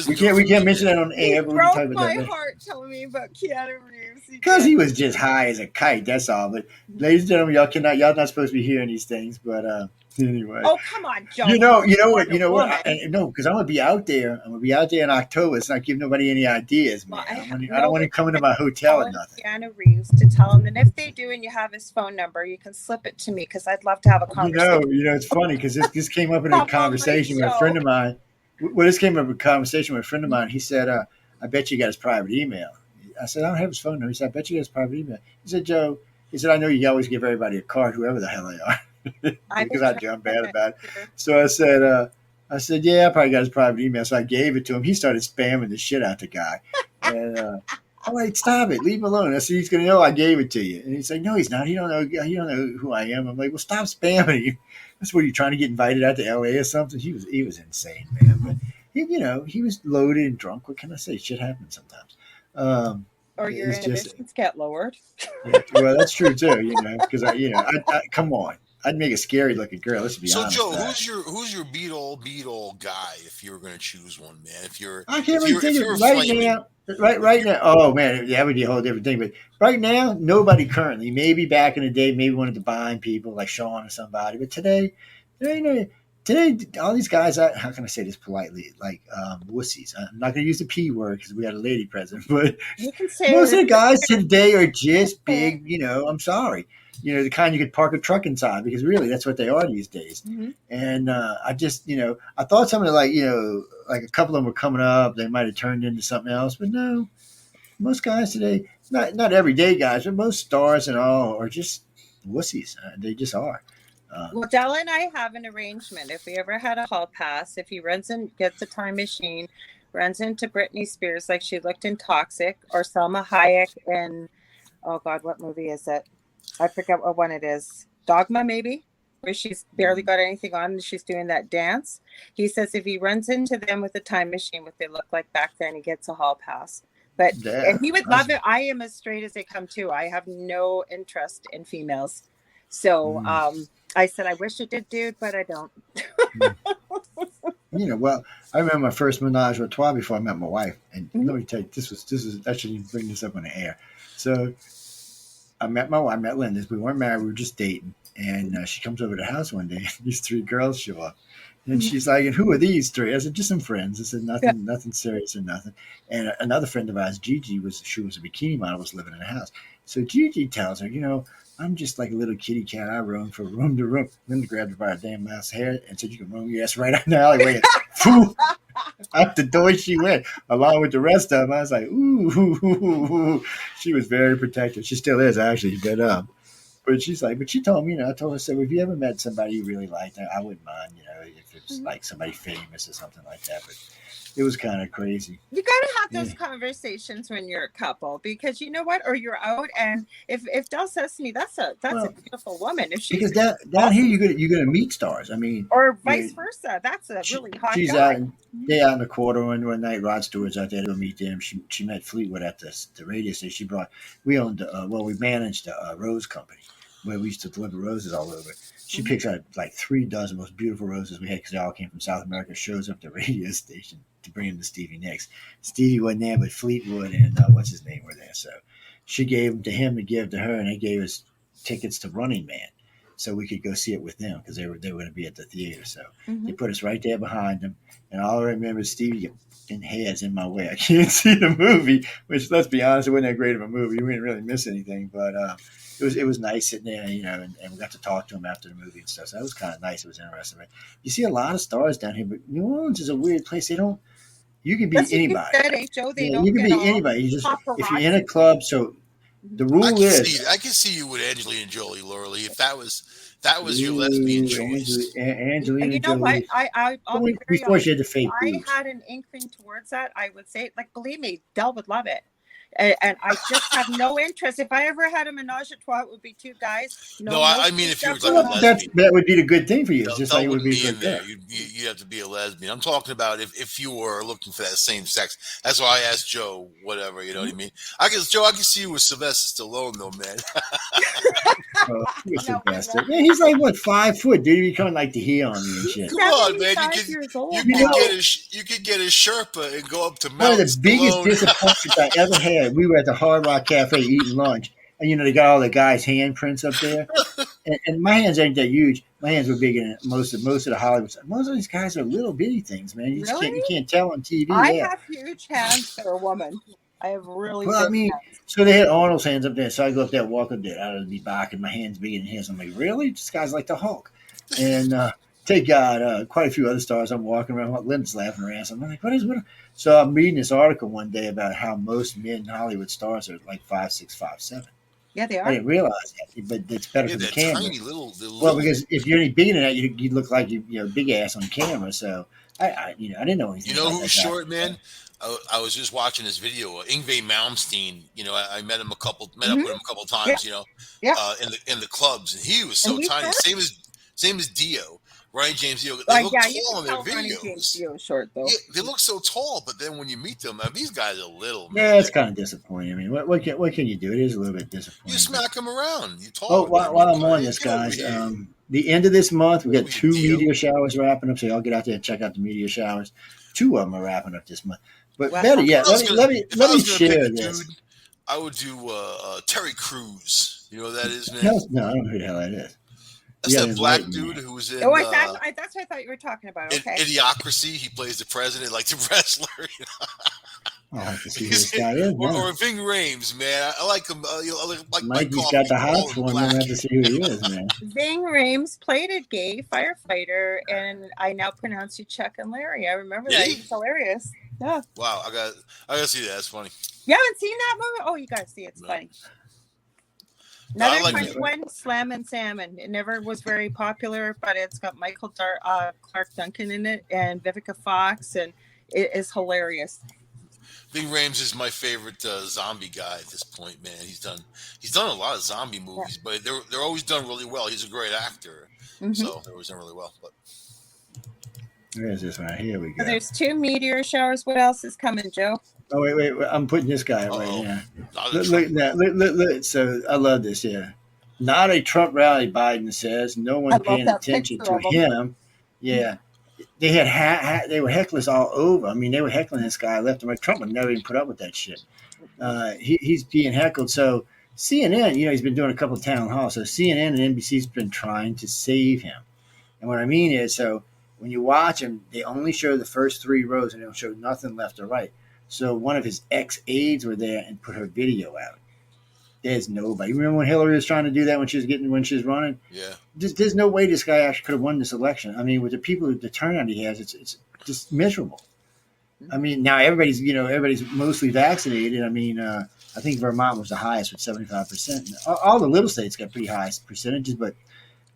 We can't mention that on air. But we can talk Broke about my that heart telling me about Keanu Reeves. because he was just high as a kite. That's all. But ladies and gentlemen, y'all not supposed to be hearing these things. But anyway, Oh, come on, Joe. you know what? Woman. No, because I'm gonna be out there. I'm gonna be out there in October. It's not giving nobody any ideas, man. Well, I don't want to come into my hotel or nothing. Keanu Reeves to tell him, and if they do, and you have his phone number, you can slip it to me because I'd love to have a conversation. It's funny because this came up in a conversation with a friend of mine. Well, this came up in a conversation with a friend of mine. He said, "I bet you got his private email." I said, "I don't have his phone number." He said, "I bet you got his private email." He said, "Joe," he said, "I know you always give everybody a card, whoever the hell they are." Because I'm bad about it. So I said, "Yeah, I probably got his private email." So I gave it to him. He started spamming the shit out the guy. And I'm like, "Stop it, leave him alone." I said, "He's gonna know I gave it to you." And he's like, "No, he's not. He don't know who I am." I'm like, "Well, stop spamming you. That's what, you trying to get invited out to LA or something?" He was insane, man. But he was loaded and drunk. What can I say? Shit happens sometimes. Or your It's just, inhibitions get lowered. well, that's true too. Because I come on. I'd make a scary looking girl. Let's be honest. So, Joe, who's your beat all guy if you were going to choose one, man? I can't really think of it now. Right now. Oh man, that would be a whole different thing. But right now, nobody currently. Maybe back in the day, maybe one of the Divine people like Sean or somebody. But today, all these guys. How can I say this politely? Like wussies. I'm not going to use the P word because we got a lady president. But You can say most of the guys today are just big. I'm sorry. The kind you could park a truck inside, because really that's what they are these days. Mm-hmm. And I just, I thought something like a couple of them were coming up. They might have turned into something else, but no, most guys today, not everyday guys, but most stars and all are just wussies. They just are. Well, Della and I have an arrangement. If we ever had a hall pass, if he gets a time machine, runs into Britney Spears like she looked in Toxic, or Selma Hayek in, oh God, what movie is it? I forget what one it is. Dogma, maybe, where she's barely got anything on and she's doing that dance. He says if he runs into them with a time machine, what they look like back then, he gets a hall pass. But and he would love it. I am as straight as they come too. I have no interest in females. So I said, I wish it did, dude, but I don't. Well, I remember my first menage a trois before I met my wife. And let me tell you, this is I shouldn't even bring this up on the air. So I met Linda. We weren't married. We were just dating. And she comes over to the house one day. And these three girls show up. And she's like, "And who are these three?" I said, "Just some friends." I said, nothing serious or nothing. And another friend of ours, Gigi, she was a bikini model, was living in the house. So Gigi tells her, I'm just like a little kitty cat. I roam from room to room. Linda grabbed her by her damn mouse hair and said, "You can roam your ass right out in the alleyway." And out the door she went, along with the rest of them. I was like, ooh. She was very protective. She still is, actually. But she's like, but she told me, I told her, so if you ever met somebody you really liked, I wouldn't mind, if it was like somebody famous or something like that. But it was kind of crazy. You got to have Yeah. those conversations when you're a couple, because you know what? Or you're out, and if Del says to me, that's a beautiful woman. If she's Because down here you're gonna meet stars. I mean, or vice versa, that's a really hot she's guy. they out in the quarter one night. Rod Stewart's out there to go meet them. She met Fleetwood at the radio station. She brought we owned we managed a rose company where we used to deliver roses all over. She picks out like 3 dozen most beautiful roses we had because they all came from South America. Shows up at the radio station to bring them to Stevie Nicks. Stevie wasn't there, but Fleetwood and what's his name were there. So she gave them to him to give to her, and they gave us tickets to Running Man, so we could go see it with them because they were going to be at the theater. So they put us right there behind them, and all I remember is Stevie getting heads in my way. I can't see the movie, which, let's be honest, it wasn't that great of a movie. We didn't really miss anything, but it was nice sitting there, and we got to talk to him after the movie and stuff. So that was kind of nice. It was interesting. But you see a lot of stars down here, but New Orleans is a weird place. They don't. You can be anybody. You can be anybody. You just if you're in a club. So the rule is, I can see you with Angelina Jolie, Laura, if that was your lesbian choice. Angelina and you know Jolie. what? I'll be very Before honest. she had the fake boobs. I had an inkling towards that. I would say, like, believe me, Del would love it. And I just have no interest. If I ever had a menage a trois, it would be 2 guys. I mean, if you were like a lesbian, that would be the good thing for you. Just like it would be in there. You have to be a lesbian. I'm talking about if you were looking for that same sex. That's why I asked Joe. Whatever, you know what I mean. I can see you with Sylvester Stallone, though, man. Sylvester. Yeah, he's like what, 5 foot, dude. He coming like to hear on me and shit. Come on, man. You could get a Sherpa and go up to Mount One of the Stallone. biggest disappointments I ever had. We were at the Hard Rock Cafe eating lunch, and they got all the guys' handprints up there. And my hands ain't that huge. My hands were bigger than most of the Hollywood. Most of these guys are little bitty things, man. You can't tell on TV. I have huge hands for a woman. I have really big hands. So they had Arnold's hands up there. So I go up there, walk up there out of the back, and my hands bigger than his. I'm like, really? This guy's like the Hulk. And they got quite a few other stars. I'm walking around. Linda's laughing her ass. I'm like, what? So I'm reading this article one day about how most men Hollywood stars are like 5'6", 5'7". Yeah, they are. I didn't realize that, but it's better for the camera. Tiny little. Well, because if you're any bigger than that, you look like you big ass on camera. So I didn't know anything. You know who's short, man? I was just watching this video. Yngwie Malmsteen. I met him up with him a couple times. In the clubs, and he was so tiny. Same as Dio. Ryan James Dio. They look tall in their videos. Dio short though. Yeah, they look so tall, but then when you meet them, these guys are little. Man. Yeah, it's kind of disappointing. I mean, what can you do? It is a little bit disappointing. You smack them around. You tall. Oh, while I'm on this, guys, the end of this month we got 2 meteor showers wrapping up. So y'all get out there and check out the meteor showers. 2 of them are wrapping up this month. But better yet, let me share this. Dude, I would do Terry Crews. You know what that is, man? No, I don't know who the hell that is. That's that black dude who was in. Oh, that's what I thought you were talking about. Okay. Idiocracy. He plays the president, like the wrestler. I'll have to see who this guy is. Or Ving Rhames, man. I like him. Mikey's got the hots for him. I'll have to see who he is, man. Ving Rhames played a gay firefighter, and I now pronounce you Chuck and Larry. I remember that. He's hilarious. Yeah. Wow, I gotta see that. That's funny. You haven't seen that movie? Oh, you gotta see it. It's funny. Another funny one, Slam and Salmon. It never was very popular, but it's got Michael Clark Duncan in it and Vivica Fox, and it is hilarious. Ving Rhames is my favorite zombie guy at this point, man. He's done a lot of zombie movies, but they're always done really well. He's a great actor, so they're always done really well. But where's this one? Here we go. So there's 2 meteor showers. What else is coming, Joe? Oh wait! I'm putting this guy right here. Look. So I love this. Yeah, not a Trump rally. Biden says no one paying attention to him. Yeah, they had they were hecklers all over. I mean, they were heckling this guy left and right. Trump would never even put up with that shit. He's being heckled. So CNN, he's been doing a couple of town halls. So CNN and NBC's been trying to save him. And what I mean is, so when you watch him, they only show the first 3 rows and they don't show nothing left or right. So one of his ex-aides were there and put her video out. There's nobody. Remember when Hillary was trying to do that when she was running? Yeah. There's no way this guy actually could have won this election. I mean, with the people, the turnout he has, it's just miserable. I mean, now everybody's mostly vaccinated. I mean, I think Vermont was the highest with 75%. All the little states got pretty high percentages, but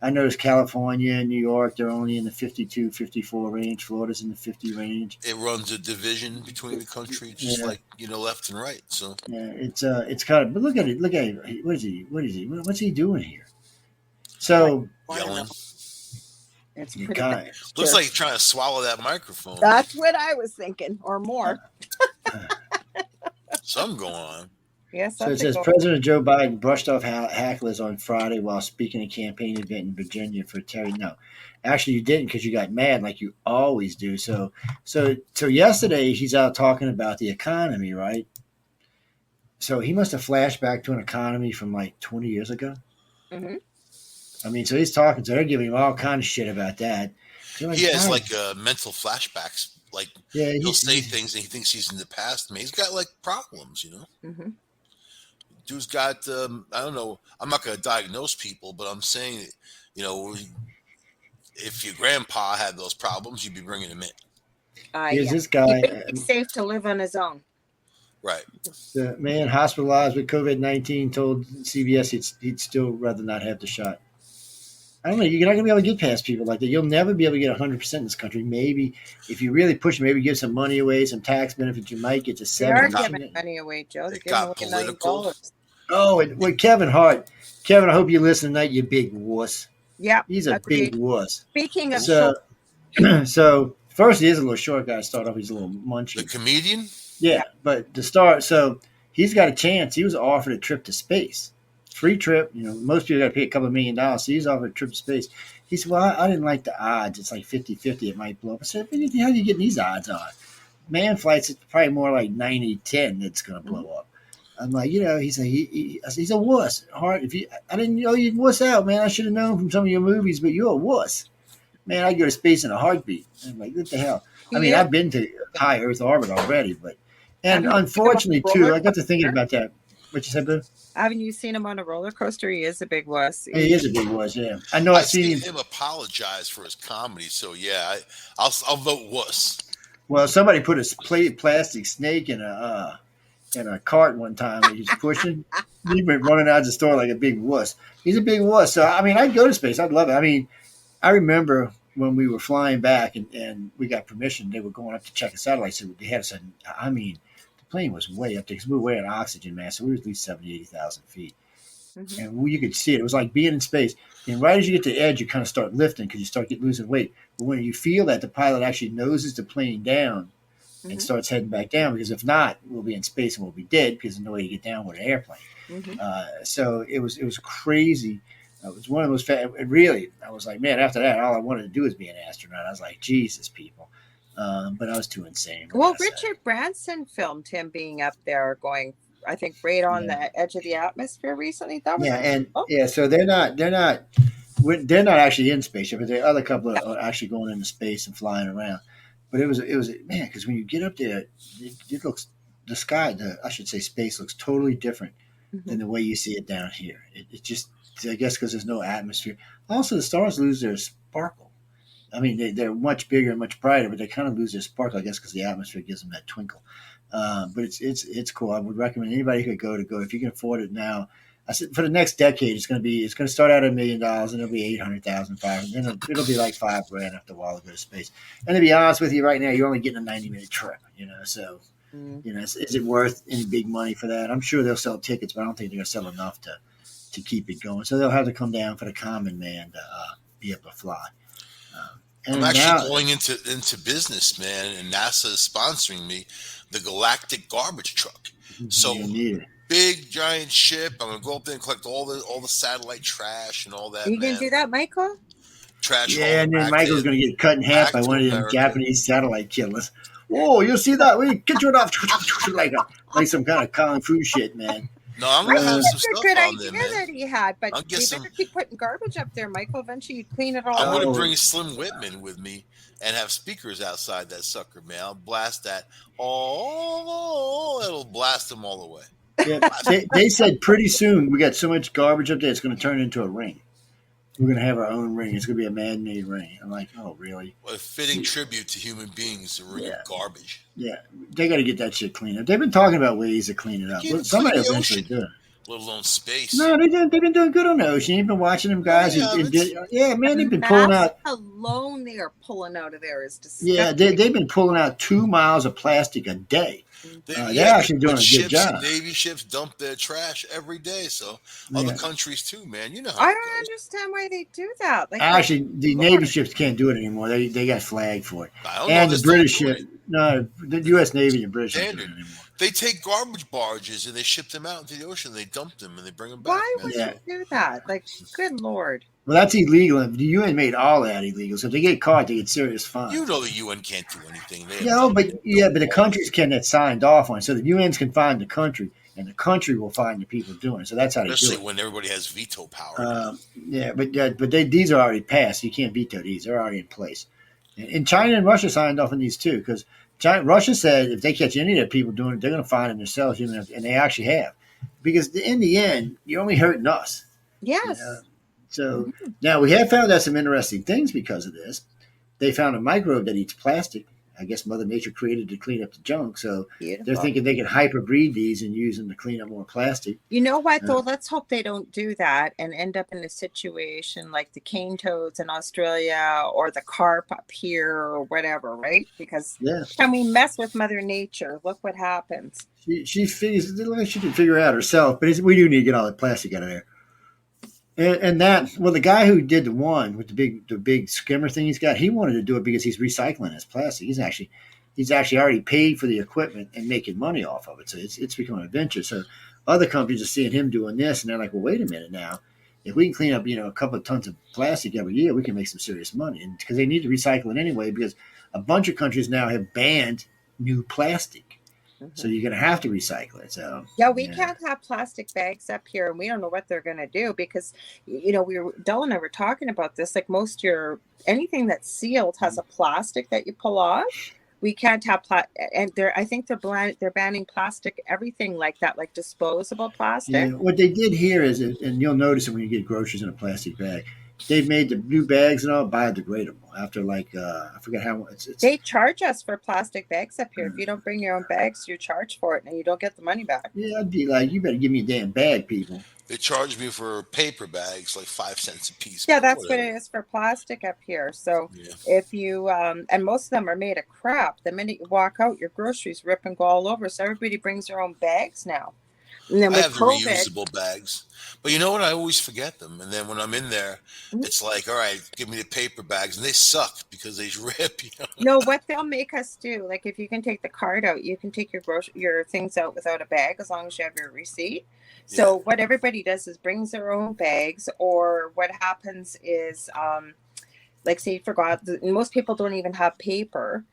I noticed California and New York, they're only in the 52, 54 range. Florida's in the 50 range. It runs a division between the country, just like left and right. So yeah, it's kind of. But look at it. Look at it. What is he? What's he doing here? So yelling. It's pretty kind looks like he's trying to swallow that microphone. That's what I was thinking, or more. Something going on. Yes. So it says President Joe Biden brushed off hecklers on Friday while speaking at a campaign event in Virginia for Terry. No, actually you didn't, because you got mad like you always do. So yesterday he's out talking about the economy, right? So he must have flashed back to an economy from like 20 years ago. Mm-hmm. I mean, so he's talking. So they're giving him all kind of shit about that. Like, he has mental flashbacks. Like he'll say things and he thinks he's in the past. I mean, he's got like problems, Mm-hmm. Dude's got, I don't know. I'm not going to diagnose people, but I'm saying, if your grandpa had those problems, you'd be bringing him in. Here's this guy. He's safe to live on his own. Right. The man hospitalized with COVID-19 told CBS he'd still rather not have the shot. I don't know. You're not going to be able to get past people like that. You'll never be able to get 100% in this country. Maybe if you really push, maybe give some money away, some tax benefits, you might get to 70%. They are giving money away, Joe. They're giving away $90. Oh, and with Kevin Hart. Kevin, I hope you listen tonight, you big wuss. Yeah. He's a big wuss. Speaking of so first he is a little short guy to start off. He's a little munchy. The comedian? Yeah, but to start, so he's got a chance. He was offered a trip to space. Free trip. Most people got to pay a couple of $1 million. So he's offered a trip to space. He said, well, I didn't like the odds. It's like 50-50 it might blow up. I said, how are you getting these odds on? Man flights, it's probably more like 90-10 that's going to blow up. I'm like, he's a wuss. Hard. I didn't know you'd wuss out, man. I should have known from some of your movies, but you're a wuss. Man, I'd go to space in a heartbeat. I'm like, what the hell? I mean, I've been to high Earth orbit already, and unfortunately, too, I got to thinking about that. What you said, Boo? Haven't you seen him on a roller coaster? He is a big wuss. He is a big wuss, yeah. I know. I've seen him apologize for his comedy, so yeah, I'll vote wuss. Well, somebody put a plastic snake in a cart one time when he was pushing. He went running out of the store like a big wuss. He's a big wuss. So I mean, I'd go to space. I'd love it. I mean, I remember when we were flying back and we got permission. They were going up to check a satellite. So they had us. I mean, the plane was way up there because we were way on oxygen mask. So we were at least 70,000, 80,000 feet. Mm-hmm. And you could see it. It was like being in space. And right as you get to the edge, you kind of start lifting because you start losing weight. But when you feel that, the pilot actually noses the plane down and starts heading back down, because if not, we'll be in space and we'll be dead because there's no way to get down with an airplane. Mm-hmm. So it was crazy. It was one of those. Really, I was like, man. After that, all I wanted to do was be an astronaut. I was like, Jesus, people. But I was too insane. Well, Richard Branson filmed him being up there, going, I think, right on the edge of the atmosphere recently. That was So they're not actually in spaceship, but the other couple are actually going into space and flying around. But it was man, because when you get up there, it looks the sky. I should say space looks totally different than the way you see it down here. It just, I guess, because there's no atmosphere. Also, the stars lose their sparkle. I mean, they're much bigger and much brighter, but they kind of lose their sparkle, I guess, because the atmosphere gives them that twinkle. But it's cool. I would recommend anybody who could go if you can afford it now. I said for the next decade, it's going to start out at $1 million, and it'll be 800,000, 500, then it'll be like $5,000 after a while to go to space. And to be honest with you, right now you're only getting a 90-minute trip, So is it worth any big money for that? I'm sure they'll sell tickets, but I don't think they're going to sell enough to keep it going. So they'll have to come down for the common man to be able to fly. I'm actually going into business, man, and NASA is sponsoring me the Galactic Garbage Truck. So big giant ship. I'm gonna go up there and collect all the satellite trash and all that. Are you gonna do that, Michael? Trash. Yeah, and then Michael's gonna get cut in half by one of them Japanese satellite killers. Whoa, you'll see that? We get you off like some kind of kung fu shit, man. No, I'm gonna have some stuff good on idea there, man. that he had, but you better keep putting garbage up there, Michael. Eventually, you clean it all. I'm gonna bring Slim Whitman with me and have speakers outside that sucker, man. I'll blast that. Oh, it'll blast them all the way. Yeah, they said pretty soon we got so much garbage up there, it's going to turn into a ring. We're going to have our own ring. It's going to be a man-made ring. I'm like, oh, really? A fitting tribute to human beings, the ring Yeah. of garbage. Yeah, they got to get that shit cleaned up. They've been talking about ways to clean it You up. can't Well, even clean somebody the eventually ocean, do it. let alone space. No, they've been doing good on the ocean. You've been watching them guys. No, they haven't. Yeah, man, they've The been pulling mass out. alone they are pulling out of there is Yeah, disgusting. they've been pulling out 2 miles of plastic a day. They're actually doing but a good ships job. and Navy ships dump their trash every day. So other Yeah. countries too, man. You know how I it don't goes. understand why they do that. Like, Actually, the Lord. Navy ships can't do it anymore. They got flagged for it. I don't know. And They're the still British doing ship, it. no, the U.S. Navy and British aren't doing Standard. it anymore. They take garbage barges and they ship them out into the ocean. They dump them and they bring them back. Why man. would Yeah. you do that? Like, good Lord. Well, that's illegal. The UN made all that illegal. So if they get caught, they get serious fines. You know the UN can't do anything. They have No, nothing but to do. the countries can that signed off on it. So the UNs can find the country, and the country will find the people doing it. So that's how they do Especially it. when everybody has veto power. These are already passed. You can't veto these; they're already in place. And China and Russia signed off on these too, because Russia said if they catch any of their people doing it, they're going to fine them themselves, and they actually have. Because in the end, you're only hurting us. Yes. You know? So now we have found out some interesting things because of this. They found a microbe that eats plastic. I guess Mother Nature created to clean up the junk. So Beautiful. they're thinking they can hyperbreed these and use them to clean up more plastic. You know what, though? Let's hope they don't do that and end up in a situation like the cane toads in Australia or the carp up here or whatever, right? Because when we mess with Mother Nature, look what happens. She figures she can figure it out herself, but we do need to get all that plastic out of there. And the guy who did the one with the big skimmer thing he's got, he wanted to do it because he's recycling his plastic. He's actually already paid for the equipment and making money off of it. So it's becoming a venture. So other companies are seeing him doing this, and they're like, well, wait a minute now. If we can clean up, a couple of tons of plastic every year, we can make some serious money. And because they need to recycle it anyway, because a bunch of countries now have banned new plastic. So you're going to have to recycle it. So we can't have plastic bags up here, and we don't know what they're going to do because, Del and I were talking about this. Like anything that's sealed has a plastic that you pull off. We can't have and I think they're banning plastic, everything like that, like disposable plastic. Yeah, what they did here is, and you'll notice it when you get groceries in a plastic bag. They've made the new bags and all biodegradable after I forget how much. They charge us for plastic bags up here. If you don't bring your own bags, you're charged for it and you don't get the money back. Yeah, I'd be like, you better give me a damn bag, people. They charge me for paper bags like 5 cents a piece. Yeah, that's what it is for plastic up here. So if you, and most of them are made of crap, the minute you walk out, your groceries rip and go all over. So everybody brings their own bags now. And then I have the reusable bags, but you know what? I always forget them. And then when I'm in there, it's like, all right, give me the paper bags, and they suck because they rip. No, what they'll make us do, like if you can take the card out, you can take your things out without a bag as long as you have your receipt. So what everybody does is brings their own bags, or what happens is, like say you forgot, most people don't even have paper,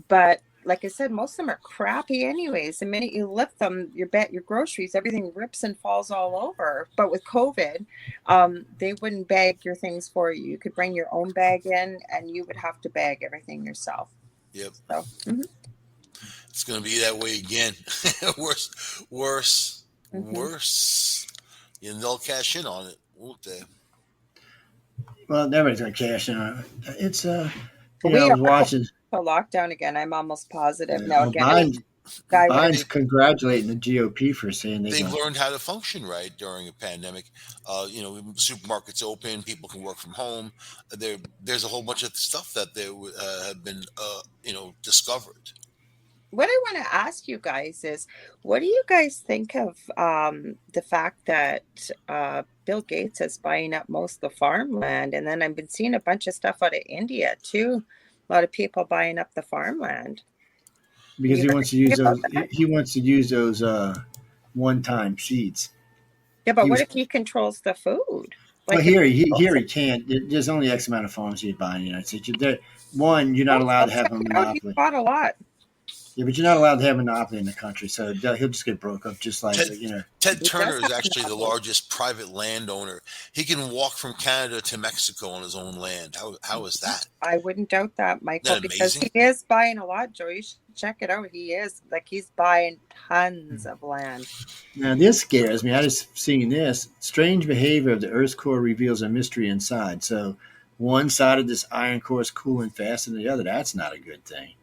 but like I said, most of them are crappy anyways. The minute you lift them, your groceries, everything rips and falls all over. But with COVID, they wouldn't bag your things for you. You could bring your own bag in and you would have to bag everything yourself. Yep. So, it's going to be that way again. Worse. And they'll cash in on it, won't they? Well, everybody's going to cash in on it. It's, I we was watching. A lockdown again. I'm almost positive now. Biden's congratulating the GOP for saying they've learned how to function right during a pandemic. Supermarkets open, people can work from home. There's a whole bunch of stuff that they have been, discovered. What I want to ask you guys is, what do you guys think of the fact that Bill Gates is buying up most of the farmland? And then I've been seeing a bunch of stuff out of India too. A lot of people buying up the farmland because he wants to use those one-time seeds. Yeah, but what if he controls the food? Like here he can't. There's only X amount of farms you buy in the United States. You're not allowed to have a monopoly. He bought a lot. Yeah, but you're not allowed to have monopoly in the country, so he'll just get broke up, just like Ted, you know. Ted He does Turner is have actually the monopoly. largest private landowner. He can walk from Canada to Mexico on his own land. How is that? I wouldn't doubt that, Michael, Isn't that because amazing? he is buying a lot, Joe. You should check it out. He is like he's buying tons of land. Now this scares me. I just seeing this strange behavior of the Earth's core reveals a mystery inside. So one side of this iron core is cooling faster than the other. That's not a good thing.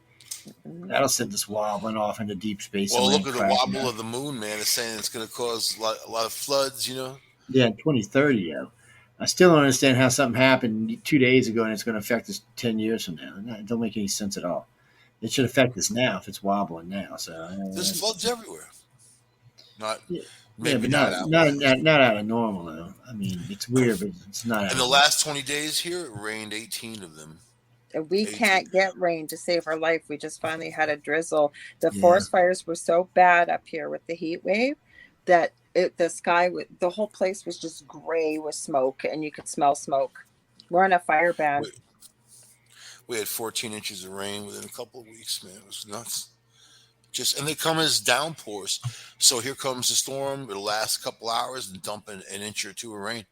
Mhm. That'll send us wobbling off into deep space and Well, look land at the crashing wobble out. of the moon, man. It's saying it's going to cause a lot of floods. Yeah, in 2030, yo. I still don't understand how something happened 2 days ago and it's going to affect us 10 years from now. It don't make any sense at all. It should affect us now if it's wobbling now. So, There's floods everywhere. Not yeah, yeah, maybe but not not out not west. not out of normal though. I mean, it's weird, but it's not out In of the normal. last 20 days here, it rained 18 of them. We 18. can't get rain to save our life. We just finally had a drizzle. The Yeah, forest fires were so bad up here with the heat wave that the sky, the whole place was just gray with smoke, and you could smell smoke. We're on a fire ban. We had 14 inches of rain within a couple of weeks, man. It was nuts. And they come as downpours. So here comes the storm. It'll last a couple hours and dump an inch or two of rain.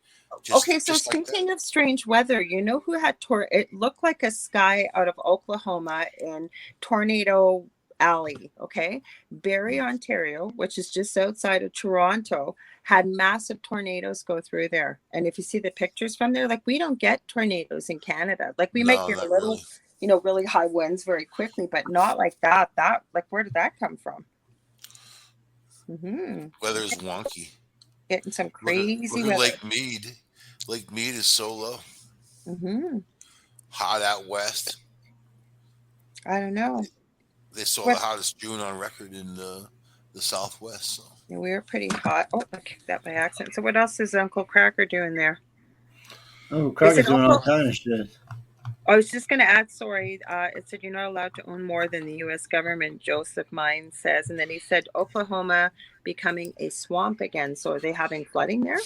Okay, so Just like that. speaking of strange weather, you know who had it looked like a sky out of Oklahoma in Tornado Alley, okay? Barrie, Ontario, which is just outside of Toronto, had massive tornadoes go through there. And if you see the pictures from there, like we don't get tornadoes in Canada. Like we might No, get a not little, really. really high winds very quickly, but not like that. That like where did that come from? Weather is wonky. Getting some Look crazy at weather. Lake Mead. Lake Mead is so low. hmm Hot out west. I don't know. They saw the What hottest June on record in the Southwest. So Yeah, we were pretty hot. Oh, I kicked that by accident. So what else is Uncle Cracker doing there? oh, Is Crocker's it doing all Uncle? kind of shit. I was just going to add, sorry, it said you're not allowed to own more than the U.S. government, Joseph Mine says. And then he said Oklahoma becoming a swamp again. So are they having flooding there?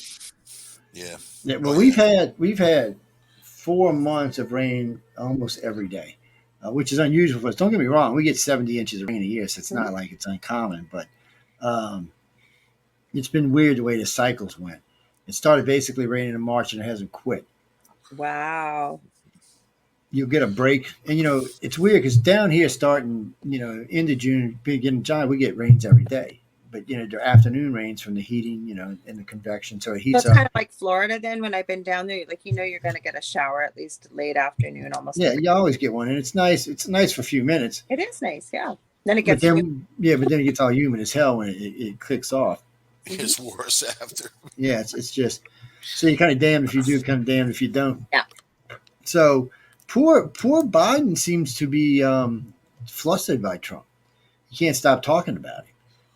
yeah. Yeah, well, Oh yeah. we've had 4 months of rain almost every day, which is unusual for us. Don't get me wrong, we get 70 inches of rain a year, so it's Mhm. not like it's uncommon. But um, it's been weird the way the cycles went. It started basically raining in March and it hasn't quit. Wow. You'll get a break, and it's weird because down here, starting end of June, beginning of July, we get rains every day. But they're afternoon rains from the heating, and the convection, so it So heats it's up. kind of like Florida then when I've been down there, like, you're going to get a shower at least late afternoon, almost Yeah, every. you always get one, and it's nice. It's nice for a few minutes, It is nice, yeah. Then it but gets humid. then it gets all humid as hell when it clicks off. Mhm. It's worse after. Yeah, it's just so you're kind of damned if you do, kind of damned if you don't. Yeah. So poor Biden seems to be flustered by Trump. He can't stop talking about it,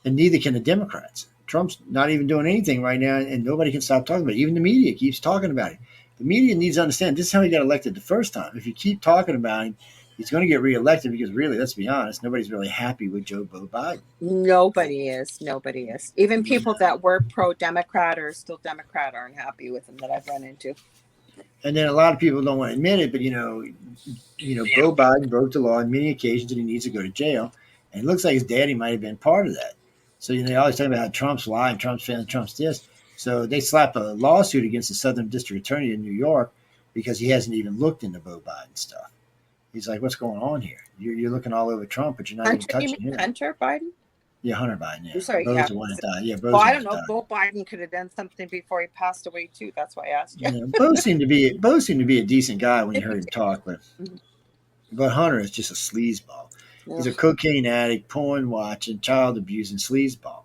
and neither can the Democrats. Trump's not even doing anything right now, and nobody can stop talking about it. Even the media keeps talking about it. The media needs to understand this is how he got elected the first time. If you keep talking about him, he's going to get reelected because really, let's be honest, nobody's really happy with Joe Biden. Nobody is. Nobody is. Even people that were pro-Democrat or still Democrat aren't happy with him that I've run into. And then a lot of people don't want to admit it, but Beau Biden broke the law on many occasions and he needs to go to jail. And it looks like his daddy might have been part of that. So they always talk about how Trump's lying, Trump's failing, Trump's this. So they slap a lawsuit against the Southern District Attorney in New York because he hasn't even looked into Beau Biden stuff. He's like, what's going on here? You're looking all over Trump, but you're not even Hunter, you touching mean him. Hunter Biden? Yeah, Hunter Biden. Yeah, I'm sorry. Beau's Yeah. the one that died. Yeah, Beau's Well, the I one don't that know. died. Beau Biden could have done something before he passed away too. That's why I asked you. Yeah, Beau seemed to be a decent guy when you heard him talk, but Hunter is just a sleazeball. He's a cocaine addict, porn watching, child abusing sleazeball,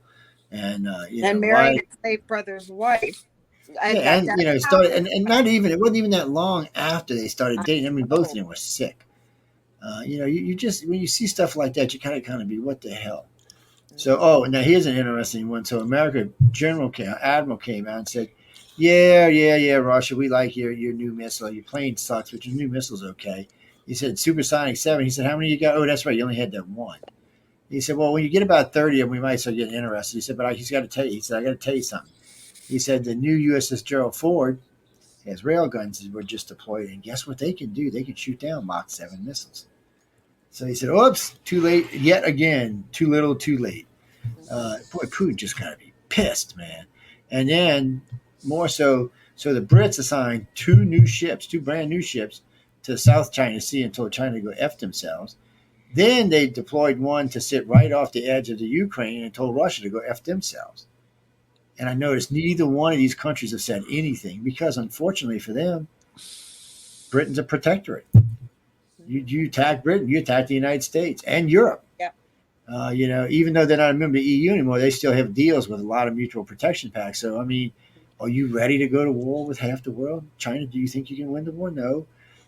and And married his late brother's wife. And yeah, that and does started, happen. and not even it wasn't even that long after they started dating. I mean, both of Oh, them were sick. You just when you see stuff like that, you kind of be what the hell. So, now here's an interesting one. So, Admiral came out and said, "Yeah, Russia, we like your new missile. Your plane sucks, but your new missile's okay." He said, "Supersonic 7." He said, "How many you got?" "Oh, that's right, you only had that one." He said, "Well, when you get about 30 of them, we might start getting interested." He said, "But he's got to tell you." He said, "I got to tell you something." He said, "The new USS Gerald Ford has railguns that were just deployed, and guess what they can do? They can shoot down Mach 7 missiles." So he said, "Oops, too late yet again. Too little, too late." Mhm. Boy, Putin just got to be pissed, man. And then more so the Brits assigned two brand new ships to the South China Sea and told China to go f themselves. Then they deployed one to sit right off the edge of the Ukraine and told Russia to go f themselves. And I noticed neither one of these countries have said anything because, unfortunately for them, Britain's a protectorate. You attack Britain, you attack the United States and Europe. Yeah. Even though they're not a member of the EU anymore, they still have deals with a lot of mutual protection pacts. So, I mean, are you ready to go to war with half the world? China, do you think you can win the war? No,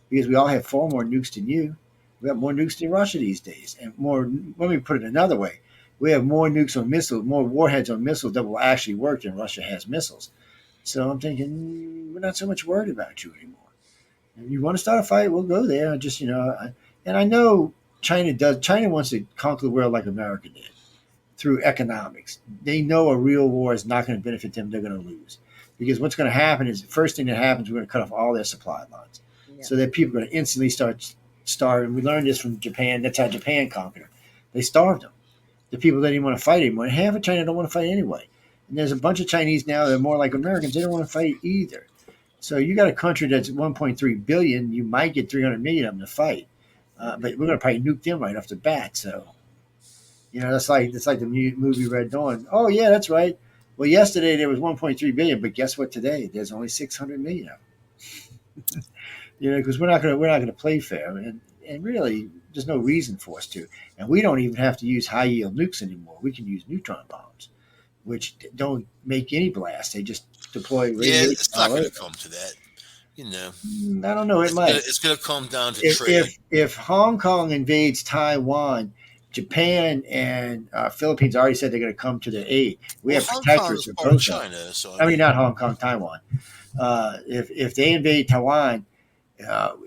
because we all have far more nukes than you. We have more nukes than Russia these days. And more, let me put it another way. We have more nukes on missiles, more warheads on missiles that will actually work than Russia has missiles. So I'm thinking, we're not so much worried about you anymore. If you want to start a fight, we'll go there. And I know China does. China wants to conquer the world like America did through economics. They know a real war is not going to benefit them. They're going to lose because what's going to happen is the first thing that happens, we're going to cut off all their supply lines, Yeah. so that people are going to instantly start starving. We learned this from Japan. That's how Japan conquered. They starved them. The people that didn't want to fight anymore. Half of China don't want to fight anyway. And there's a bunch of Chinese now that are more like Americans. They don't want to fight either. So you got a country that's 1.3 billion. You might get 300 million of them to fight, but we're going to probably nuke them right off the bat. So that's like the movie Red Dawn. Oh yeah, that's right. Well, yesterday there was 1.3 billion, but guess what? Today there's only 600 million of them. Because we're not gonna play fair, and really there's no reason for us to. And we don't even have to use high yield nukes anymore. We can use neutron bombs, which don't make any blast. They just deploy Yeah, radiation it's not all going over. to come to that. You know, I don't know. It might. it's gonna come down to if trade. if Hong Kong invades Taiwan, Japan and Philippines already said they're going to come to their aid. We Well, have Hong Kong protectorates is with part of both of them. China, so I I mean, mean, not Hong Kong, Taiwan. If they invade Taiwan,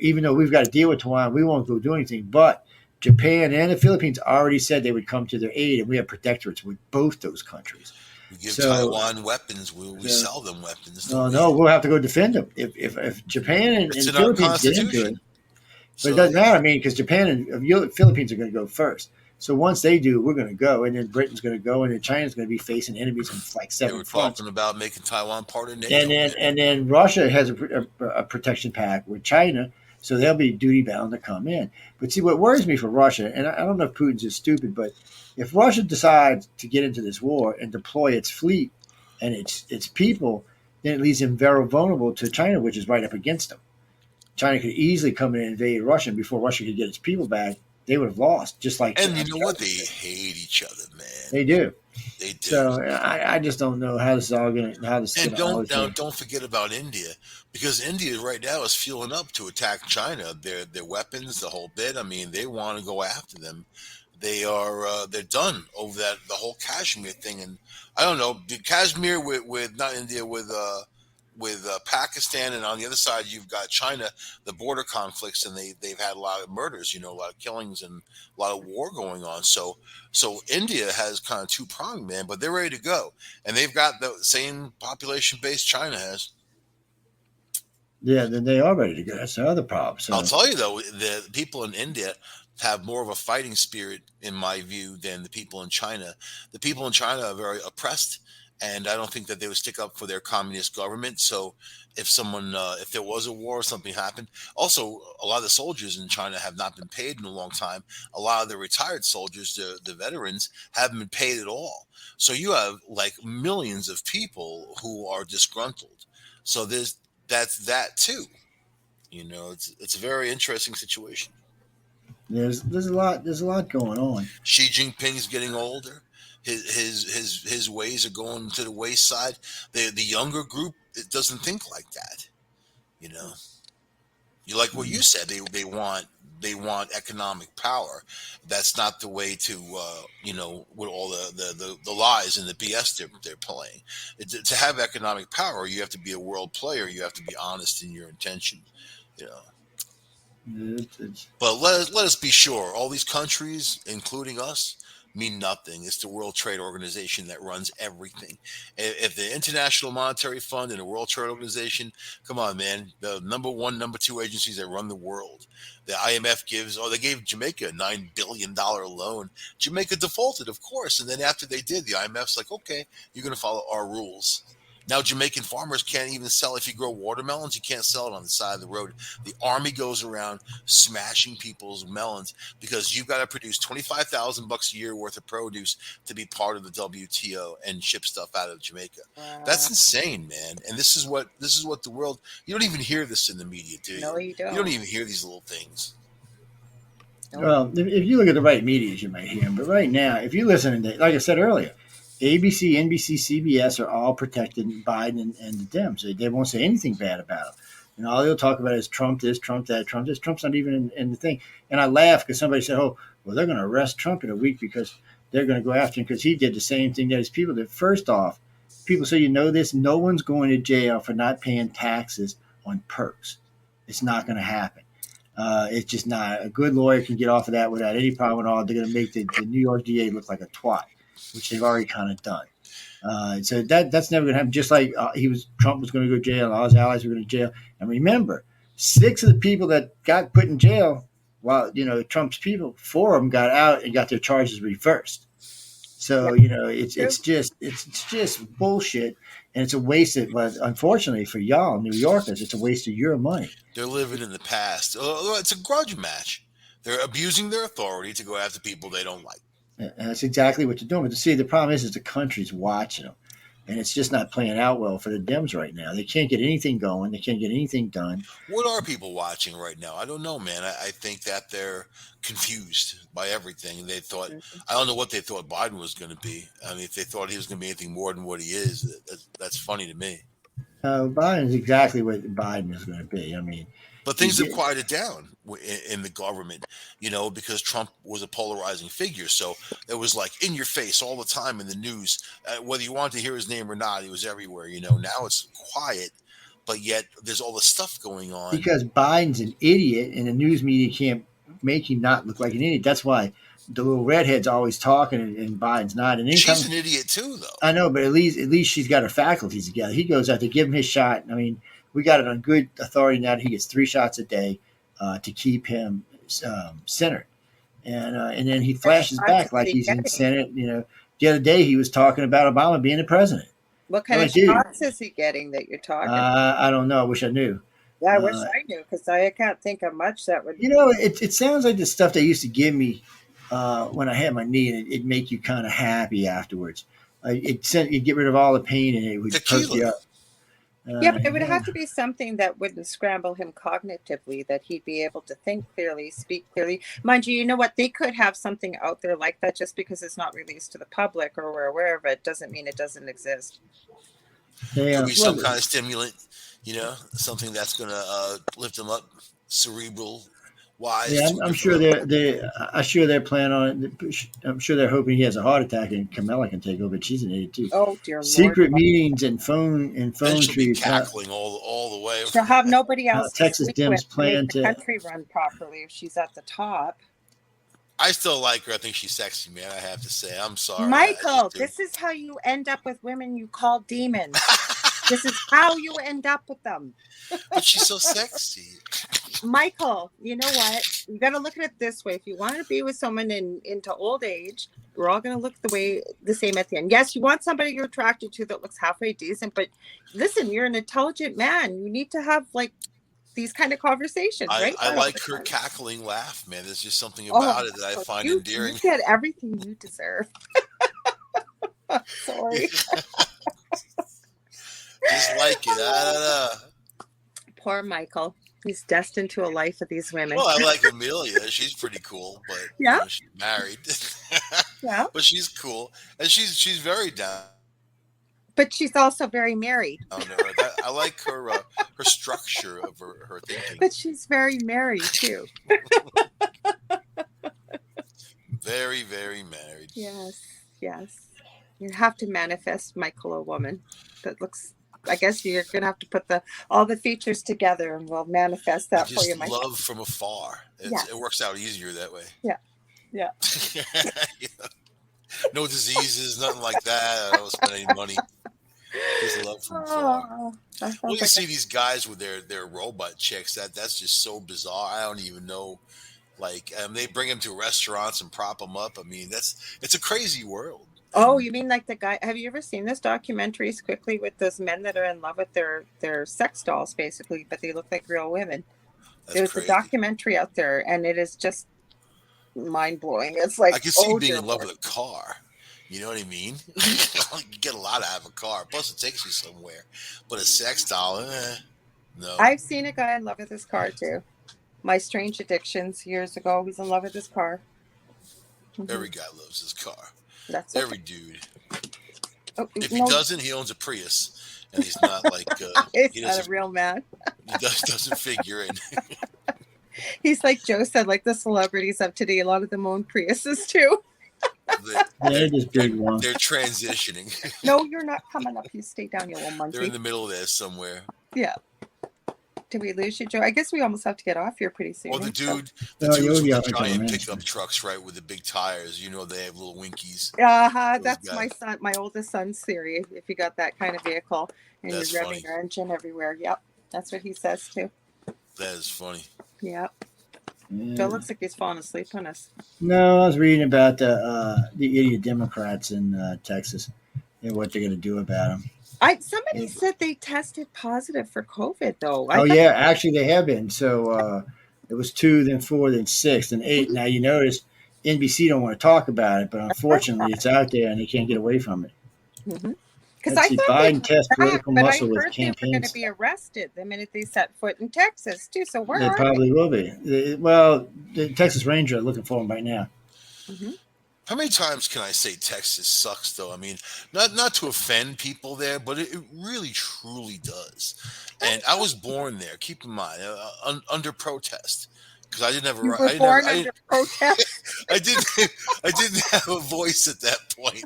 even though we've got to deal with Taiwan, we won't go do anything. But Japan and the Philippines already said they would come to their aid, and we have protectorates with both those countries. we give So, Taiwan weapons. We so sell them weapons, don't no, we? no, we'll have to go defend them. If Japan It's and in our Philippines get into it, constitution. but it So doesn't matter. I mean, because Japan and Philippines are going to go first. So once they do, we're going to go, and then Britain's going to go, and then China's going to be facing enemies on like they seven were fronts. talking about making Taiwan part of And NATO. then Man. and then Russia has a protection pact with China, so they'll be duty bound to come in. But see, what worries me for Russia, and I don't know if Putin's just stupid, but if Russia decides to get into this war and deploy its fleet and its people, then it leaves them very vulnerable to China, which is right up against them. China could easily come in and invade Russia, and before Russia could get its people back, they would have lost, just like And you know what? China They did. hate each other, man. They do. They do. So I just don't know how this is And going to always work. don't forget about India, because India right now is fueling up to attack China. Their weapons, the whole bit. I mean, they want to go after them. They're done over that the whole Kashmir thing. And I don't know, the Kashmir with not India with Pakistan, and on the other side you've got China, the border conflicts, and they've had a lot of murders, a lot of killings and a lot of war going on. So India has kind of two pronged, man, but they're ready to go, and they've got the same population base China has. Yeah, then they are ready to go. That's the other problem. I'll So tell you though, the people in India have more of a fighting spirit, in my view, than the people in China. The people in China are very oppressed, and I don't think that they would stick up for their communist government. So, if there was a war or something happened, also a lot of the soldiers in China have not been paid in a long time. A lot of the retired soldiers, the veterans, haven't been paid at all. So you have like millions of people who are disgruntled. So that's that too. It's a very interesting situation. there's a lot going on. Xi Jinping's getting older. His ways are going to the wayside. The younger group, it doesn't think like that. You know, you like what you said. They want economic power. That's not the way to with all the lies and the BS they're playing. To have economic power, you have to be a world player. You have to be honest in your intention. You know. It's But let us be sure, all these countries, including us, mean nothing. It's the World Trade Organization that runs everything. If the International Monetary Fund and the World Trade Organization, come on, man, the number one, number two agencies that run the world. The IMF they gave Jamaica a $9 billion loan. Jamaica defaulted, of course. And then after they did, the IMF's like, okay, you're going to follow our rules. Now Jamaican farmers can't even sell. If you grow watermelons, you can't sell it on the side of the road. The army goes around smashing people's melons because you've got to produce $25,000 a year worth of produce to be part of the WTO and ship stuff out of Jamaica. Wow. That's insane, man. And this is what the world. You don't even hear this in the media, do you? No, you don't. You don't even hear these little things. Nope. Well, if you look at the right media, you might hear them. But right now, if you listen to, like I said earlier, ABC, NBC, CBS are all protecting Biden and the Dems. They won't say anything bad about him. And all they'll talk about is Trump this, Trump that, Trump this. Trump's not even in the thing. And I laugh because somebody said, oh, well, they're going to arrest Trump in a week because they're going to go after him because he did the same thing that his people did. First off, people say, you know this, no one's going to jail for not paying taxes on perks. It's not going to happen. It's just not. A good lawyer can get off of that without any problem at all. They're going to make the New York DA look like a twat, which they've already kind of done. So that's never going to happen. Just like Trump was going to go to jail, and all his allies were going to jail. And remember, 6 of the people that got put in jail, while Trump's people, 4 of them got out and got their charges reversed. So it's just bullshit, and it's a waste of. But unfortunately for y'all, New Yorkers, it's a waste of your money. They're living in the past. It's a grudge match. They're abusing their authority to go after people they don't like. And that's exactly what they're doing. But see, the problem is the country's watching them. And it's just not playing out well for the Dems right now. They can't get anything going. They can't get anything done. What are people watching right now? I don't know, man. I think that they're confused by everything. They thought, I don't know what they thought Biden was going to be. I mean, if they thought he was going to be anything more than what he is, that's funny to me. Biden is exactly what Biden is going to be. I mean, but things have quieted down in the government, because Trump was a polarizing figure. So it was like in your face all the time in the news, whether you wanted to hear his name or not, he was everywhere. Now it's quiet, but yet there's all this stuff going on. Because Biden's an idiot and the news media can't make him not look like an idiot. That's why the little redhead's always talking and Biden's not. And she's an idiot too, though. I know, but at least she's got her faculties together. He goes out to give him his shot. I mean, we got it on good authority now that he gets 3 shots a day to keep him centered. And then he flashes back like he's in Senate. The other day he was talking about Obama being the president. What kind of shots is he getting that you're talking about? I don't know. I wish I knew. Yeah, I wish I knew because I can't think of much that would. It sounds like the stuff they used to give me when I had my knee, and it'd make you kind of happy afterwards. You'd get rid of all the pain, and it would perk you up. Yeah, but it would have to be something that wouldn't scramble him cognitively, that he'd be able to think clearly, speak clearly. Mind you, you know what? They could have something out there like that just because it's not released to the public or we're aware of it doesn't mean it doesn't exist. Could be some kind of stimulant, something that's going to lift them up cerebral wise. Yeah, I'm sure they're planning on it. I'm sure they're hoping he has a heart attack and Kamala can take over. But she's an idiot too. Oh dear Lord! Secret meetings and phone she'll trees. Be cackling all the way. She'll have nobody else. Texas Dems plan to make the country run properly if she's at the top. I still like her. I think she's sexy, man. I have to say. I'm sorry, Michael. This is how you end up with women you call demons. This is how you end up with them. But she's so sexy. Michael, you know what? You got to look at it this way. If you want to be with someone into old age, we're all going to look the same at the end. Yes, you want somebody you're attracted to that looks halfway decent, but listen, you're an intelligent man. You need to have these kind of conversations, right? I like her cackling laugh, man. There's just something about it that I find endearing. You get everything you deserve. Sorry. Just like it. I don't know. Poor Michael. He's destined to a life of these women. Well, I like Amelia. She's pretty cool, but yeah, she's married. Yeah, but she's cool, and she's very down. But she's also very married. I like her structure of her thinking. But she's very married too. Very, very married. Yes. You have to manifest, Michael, a woman that looks. I guess you're going to have to put all the features together, and we'll manifest that for you, Michael. Love from afar. It works out easier that way. Yeah. Yeah. No diseases, nothing like that. I don't spend any money. Just love from afar. Oh, that Well, sounds you like see these guys with their robot chicks. That's just so bizarre. I don't even know. Like, they bring them to restaurants and prop them up. I mean, it's a crazy world. Oh, And you mean like the guy? Have you ever seen this documentaries quickly with those men that are in love with their sex dolls, basically, but they look like real women? that's There's a crazy. documentary out there, and it is just mind blowing. It's I like, can see oh being dear in love Lord. with a car. You know what I mean? Mhm. You get a lot out of a car. Plus, it takes you somewhere. But a sex doll, no. I've seen a guy in love with his car too. My Strange Addictions years ago. He's in love with his car. Hmm. Every guy loves his car. That's okay. Every dude. Oh, If he no, doesn't, he owns a Prius, and he's not like it's he not a doesn't real man. doesn't figure in. He's like Joe said, like the celebrities of today. A lot of them own Priuses too. They- Yeah, They're, they just they're big one. they're transitioning. No, you're not coming up. You stay down, you little They're in munchie. the middle of there somewhere. Yeah. Did we lose you, Joe? I guess we almost have to get off here pretty soon. Or the So. dude, the Oh, dudes you'll with be the out in a couple giant minutes. pickup trucks, right, with the big tires. You know, they have little winkies. Those That's my guys. son, my oldest son's theory. If you got that kind of vehicle and you're That's revving funny. your engine everywhere, yep, that's what he says too. That is funny. Yep. Yeah. Joe looks like he's falling asleep on us. No, I was reading about the idiot Democrats in Texas and what they're going to do about them. Somebody said they tested positive for COVID though. I Oh thought. yeah, actually they have been. So it was 2, then 4, then 6, then 8. Now you notice NBC don't want to talk about it, but unfortunately it's out there and they can't get away from it. Because Let's I see, thought they Biden tests were back, political but I muscle with heard they were going to campaigns. be arrested the minute they set foot in Texas too. So where They are probably will be. Well, the Texas Ranger are looking for them right now. they? Hmm. How many times can I say Texas sucks, though? I mean, not to offend people there, but it really truly does. And I was born there. Keep in mind, under protest, because I didn't have a You right. were born under protest. I didn't. I didn't have a voice at that point.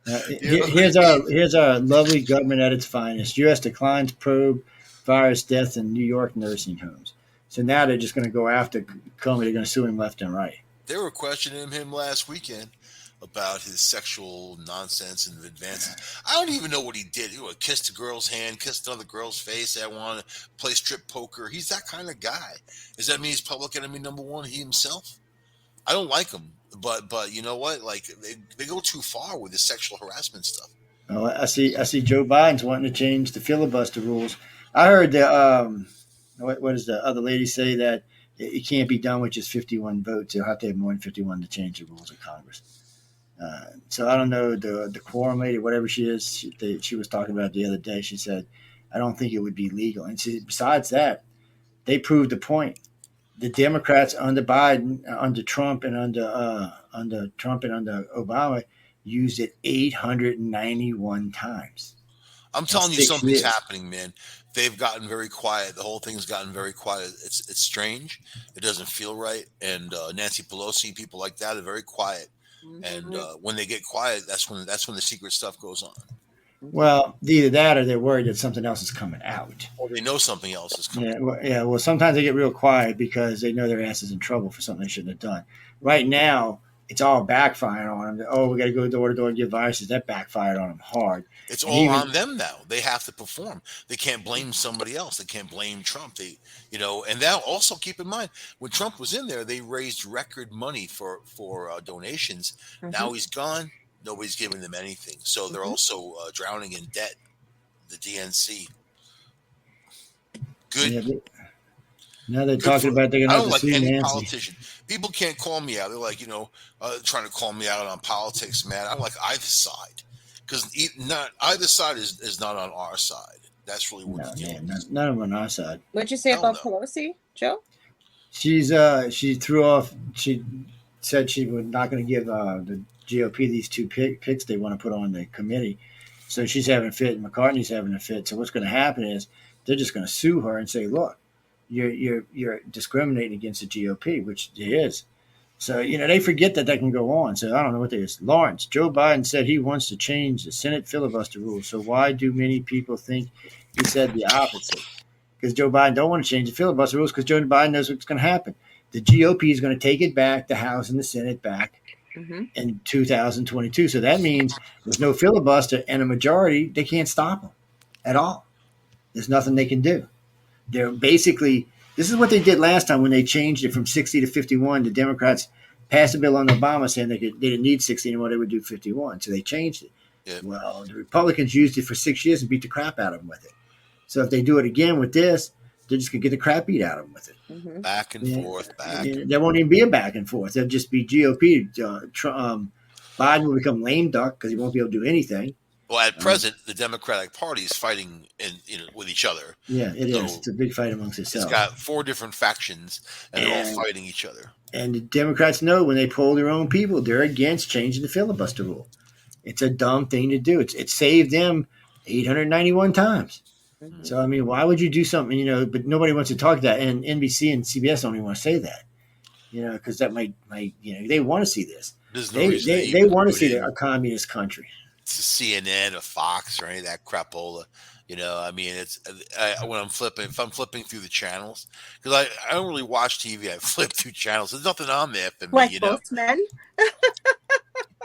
You know what I mean? Here's our lovely government at its finest. U.S. declines probe virus deaths in New York nursing homes. So now they're just going to go after Comey. They're going to sue him left and right. They were questioning him last weekend about his sexual nonsense and advances. I don't even know what he did. He would kiss a girl's hand, kiss another girl's face. I want to play strip poker. He's that kind of guy. Does that mean he's public enemy number one? He himself? I don't like him, but you know what? Like they go too far with this sexual harassment stuff. Oh, I see. Joe Biden's wanting to change the filibuster rules. I heard the what does the other lady say that it can't be done with just 51 votes. They'll have to have more than 51 to change the rules of Congress. So I don't know the quorum lady, whatever she is. She was talking about it the other day. She said, I don't think it would be legal. And besides that, they proved the point. The Democrats under Biden, under Trump, and under Obama used it 891 times I'm in telling you, 6 something's years. happening, man. They've gotten very quiet. The whole thing's gotten very quiet. It's strange. It doesn't feel right. And Nancy Pelosi, people like that, are very quiet. And when they get quiet, that's when the secret stuff goes on. Well, either that or they're worried that something else is coming out. Or they know something else is coming. Yeah. Well, sometimes they get real quiet because they know their ass is in trouble for something they shouldn't have done. Right now, it's all backfiring on them. Oh, we got to go door to door and give viruses. That backfired on them hard. It's And all even on them now. They have to perform. They can't blame somebody else. They can't blame Trump. And now also keep in mind when Trump was in there, they raised record money for donations. Now he's gone. Nobody's giving them anything. So they're also drowning in debt. The DNC. Good. yeah, now they're Good talking for, about they're going I to have don't to like sue any Nancy. politician. People can't call me out. They're like, trying to call me out on politics, man. I like either side because not either side is not on our side. That's really what No, the deal man, is. none of them on our side. What'd you say Hell about no. Pelosi, Joe? She threw off. She said she was not going to give the GOP these two picks they want to put on the committee. So she's having a fit, and McCartney's having a fit. So what's going to happen is they're just going to sue her and say, "Look, you're discriminating against the GOP," which it is. So they forget that can go on. So I don't know what they is. Lawrence, Joe Biden said he wants to change the Senate filibuster rules. So why do many people think he said the opposite? Because Joe Biden don't want to change the filibuster rules because Joe Biden knows what's going to happen. The GOP is going to take it back, the House and the Senate back, in 2022. So that means with no filibuster and a majority, they can't stop them at all. There's nothing they can do. They're basically, this is what they did last time when they changed it from 60 to 51. The Democrats passed a bill on Obama saying they didn't need 60 anymore, they would do 51. So they changed it. Yeah. Well, the Republicans used it for 6 years and beat the crap out of them with it. So if they do it again with this, they're just going to get the crap beat out of them with it. Back and forth, back. There won't even be a back and forth. There'll just be GOP. Biden will become lame duck because he won't be able to do anything. Well, at present, the Democratic Party is fighting with each other. Yeah, it is. It's a big fight amongst itself. It's got 4 different factions, and they're all fighting each other. And the Democrats know when they poll their own people, they're against changing the filibuster rule. It's a dumb thing to do. It saved them 891 times. So, I mean, why would you do something, but nobody wants to talk that. And NBC and CBS don't even want to say that, because that might, they want to see this. There's no reason they want to see a communist country. It's a CNN, a Fox, or any of that crapola. I mean, it's when if I'm flipping through the channels, because I don't really watch TV. I flip through channels. There's nothing on there for me, like most men.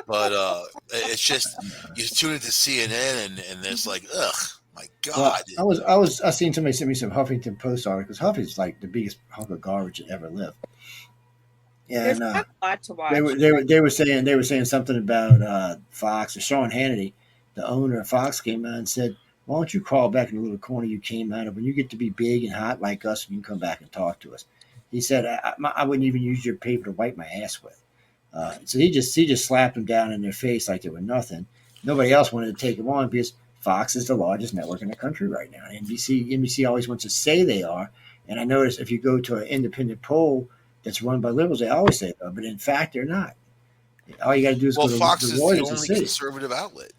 But it's just you tune into CNN and there's like, ugh, my God. Well, I seen somebody send me some Huffington Post articles. Huffington's like the biggest hunk of garbage that ever lived. There's And a lot to watch. they were saying something about Fox or Sean Hannity, the owner of Fox, came out and said, "Why don't you crawl back in the little corner you came out of? When you get to be big and hot like us, you can come back and talk to us." He said, "I wouldn't even use your paper to wipe my ass with." So he just slapped them down in their face like they were nothing. Nobody else wanted to take him on because Fox is the largest network in the country right now. NBC always wants to say they are, and I notice if you go to an independent poll that's run by liberals, they always say that, but in fact, they're not. All you got to do is go to Fox the is Reuters the and only see. conservative outlet.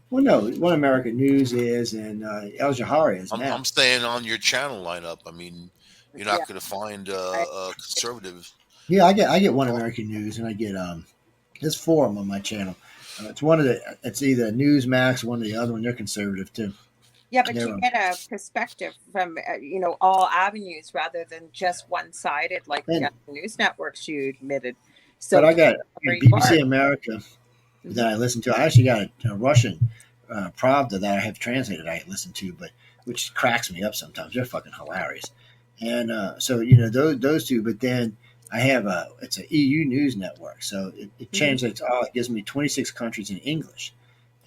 Well, no, One American News is, and Al Jazeera is now. I'm staying on your channel lineup. I mean, you're not going to find a conservative. Yeah, I get One American News, and I get there's 4 of them on my channel. It's either Newsmax, one or the other one. They're conservative too. Yeah, but you get a perspective from all avenues rather than just one-sided like the news networks you admitted. So, but I got BBC America that I listen to. I actually got a Russian Pravda that I have translated. I listen to, but which cracks me up sometimes. They're fucking hilarious. And so those two. But then I have it's an EU news network, so it translates all. It gives me 26 countries in English.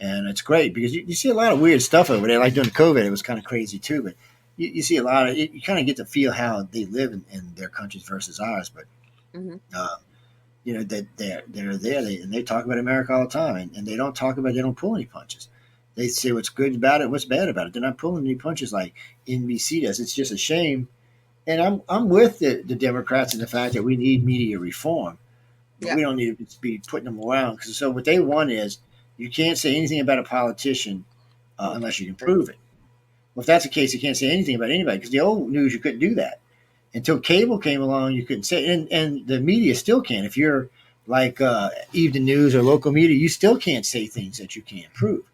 And it's great because you see a lot of weird stuff over there. Like during COVID, it was kind of crazy too. But you see a lot of it. You kind of get to feel how they live in their countries versus ours. But that they're there and they talk about America all the time, and they don't they don't pull any punches. They say what's good about it, what's bad about it. They're not pulling any punches like NBC does. It's just a shame. And I'm with the Democrats in the fact that we need media reform, but we don't need to be putting them around. So what they want is, you can't say anything about a politician unless you can prove it. Well, if that's the case, you can't say anything about anybody because the old news, you couldn't do that. Until cable came along, you couldn't say it. And the media still can. If you're like evening news or local media, you still can't say things that you can't prove.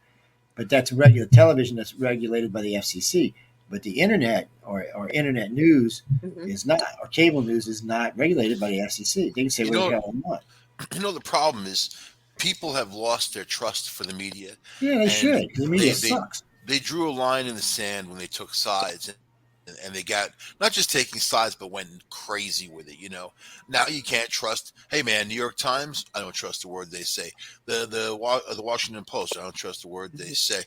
But that's regular television that's regulated by the FCC. But the internet or internet news is not, or cable news is not regulated by the FCC. They can say what the hell they want. The problem is, people have lost their trust for the media. Yeah, they should. The media sucks. They drew a line in the sand when they took sides, and they got not just taking sides, but went crazy with it. Now you can't trust. Hey, man, New York Times, I don't trust the word they say. The Washington Post, I don't trust the word they say.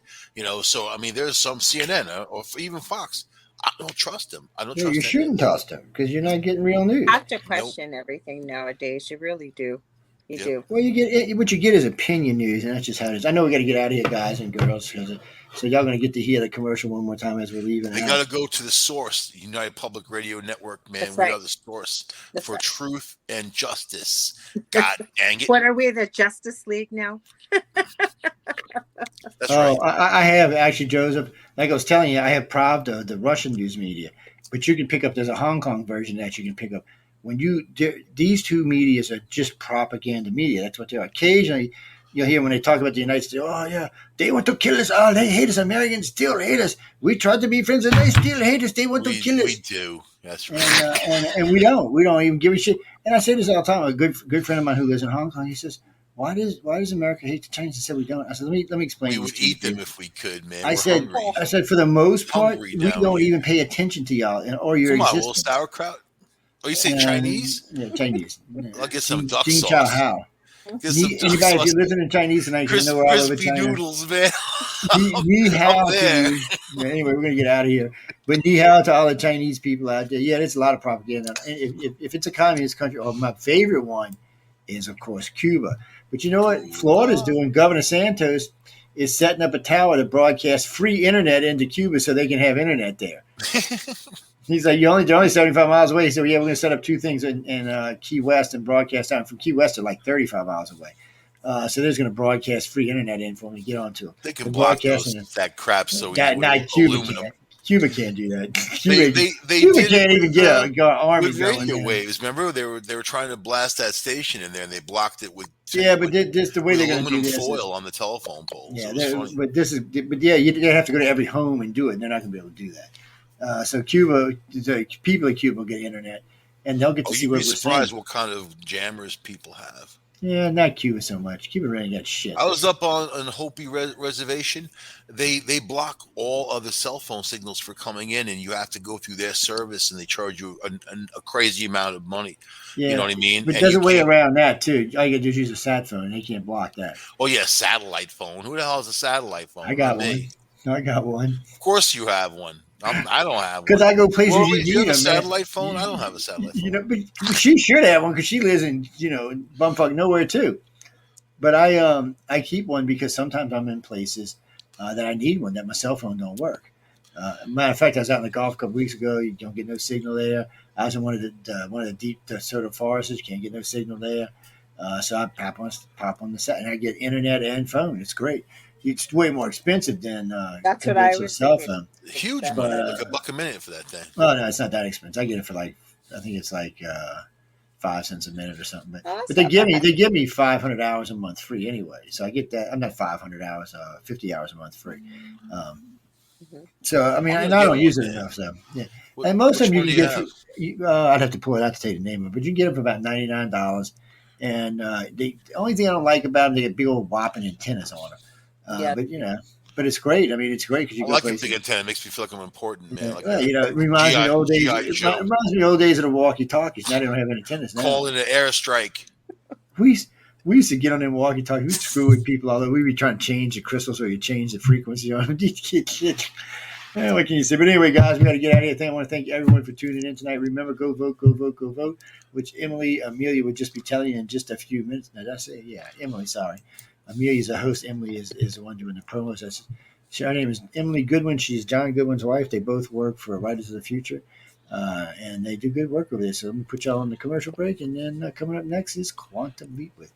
So I mean, there's some CNN or even Fox. I don't trust them. I don't trust them. You shouldn't trust them because you're not getting real news. You have to question everything nowadays. You really do. You do. Well, what you get is opinion news, and that's just how it is. I know we got to get out of here, guys and girls, so y'all going to get to hear the commercial one more time as we're leaving. They got to go to the source, the United Public Radio Network, man. That's we right. are the source for truth and justice. God dang it. What are we, the Justice League now? That's right. I have actually, Joseph, like I was telling you, I have Pravda, the Russian news media, but you can pick up, there's a Hong Kong version that you can pick up. These two medias are just propaganda media. That's what they are. Occasionally, you'll hear when they talk about the United States, oh, yeah, they want to kill us. Oh, they hate us. Americans still hate us. We tried to be friends and they still hate us. They want to kill us. We do. That's right. And we don't. We don't even give a shit. And I say this all the time. A good friend of mine who lives in Hong Kong, he says, why does America hate the Chinese? I said, we don't. I said, let me explain. We would eat them if we could, man. I said, for the most part, we don't here. even pay attention to y'all or your existence. A little sauerkraut? Oh, you say Chinese? Yeah, Chinese. I'll get some duck Jing sauce. Chao Hao. Anybody, if you're listening in Chinese tonight, you know where I live in China. Noodles, man. Ni hao to you. Anyway, we're going to get out of here. But ni hao to all the Chinese people out there. Yeah, there's a lot of propaganda. If it's a communist country, my favorite one is, of course, Cuba. But you know what Florida's doing? Governor Santos is setting up a tower to broadcast free internet into Cuba so they can have internet there. He's like, they're only 75 miles away. He said, yeah, we're going to set up two things in Key West and broadcast out. From Key West to like 35 miles away. So they're going to broadcast free internet in for them to get onto. They can block that crap. So Cuba can't do that. Cuba can't even get an army with radio waves. Remember, they were trying to blast that station in there, and they blocked it with but this the way they're going to do this foil on the telephone poles. Yeah, you have to go to every home and do it. And they're not going to be able to do that. So the people in Cuba will get internet, and they'll get to see what we're saying. You'd be surprised what kind of jammers people have. Yeah, not Cuba so much. Cuba really got shit. I was up on Hopi Reservation. They block all other cell phone signals for coming in, and you have to go through their service, and they charge you a crazy amount of money. Yeah, you know what I mean? But there's a way around that, too. All you got to do is use a sat phone, and they can't block that. Oh, yeah, satellite phone. Who the hell has a satellite phone? I got one. Of course you have one. I don't have one. Because I go places you have a satellite phone? I don't have a satellite phone. But she should have one because she lives in, bumfuck nowhere too. But I keep one because sometimes I'm in places that I need one that my cell phone don't work. Matter of fact, I was out in the Gulf a couple weeks ago. You don't get no signal there. I was in one of the deep sort of forests. You can't get no signal there. So I pop on the set and I get internet and phone. It's great. It's way more expensive than that's what I was cell phone. Huge money, like $1 a minute for that thing. Oh no, it's not that expensive. I get it for I think it's 5 cents a minute or something. But they give me 500 hours a month free anyway. So I get that. I'm not 500 hours, 50 hours a month free. So I mean, I don't use it enough. So yeah, and most of them you can get. I'd have to pull it out to tell you the name of it, but you can get them for about $99. And the only thing I don't like about them, they get big old whopping antennas on them. But it's great. I mean, it's great because you I like a big antenna. It makes me feel like I'm important, man. It reminds me of old days. It reminds me of old days of the walkie-talkies. Now they don't have any antennas. Now. Call in an airstrike. We used to get on them walkie-talkies. We'd screw with people, although we'd be trying to change the crystals or you change the frequency on them. What can you say? But anyway, guys, we got to get out of here. I want to thank everyone for tuning in tonight. Remember, go vote, go vote, go vote, which Amelia would just be telling you in just a few minutes. Now, did I say? Yeah, Emily, sorry. Amelia's a host. Emily is the one doing the promos. Her name is Emily Goodwin. She's John Goodwin's wife. They both work for Writers of the Future, and they do good work over there. So let me put y'all on the commercial break, and then coming up next is Quantum Leap with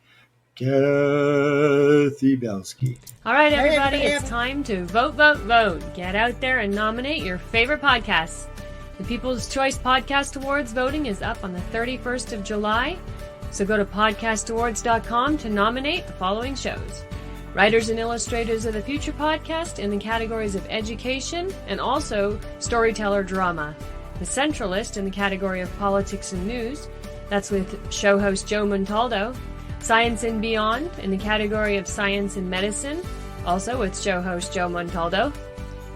Kathy Belsky. All right, everybody, it's time to vote, vote, vote. Get out there and nominate your favorite podcasts. The People's Choice Podcast Awards voting is up on the 31st of July. So go to podcastawards.com to nominate the following shows. Writers and Illustrators of the Future podcast in the categories of education and also storyteller drama. The Centralist in the category of politics and news. That's with show host Joe Montaldo. Science and Beyond in the category of science and medicine. Also with show host Joe Montaldo.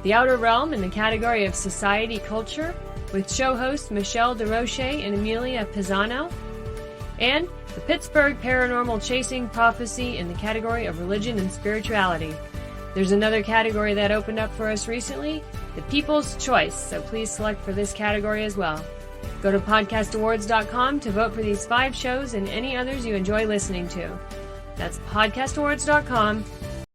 The Outer Realm in the category of society culture with show hosts Michelle DeRoche and Amelia Pisano. And the Pittsburgh Paranormal Chasing Prophecy in the category of religion and spirituality. There's another category that opened up for us recently, the People's Choice, so please select for this category as well. Go to podcastawards.com to vote for these 5 shows and any others you enjoy listening to. That's podcastawards.com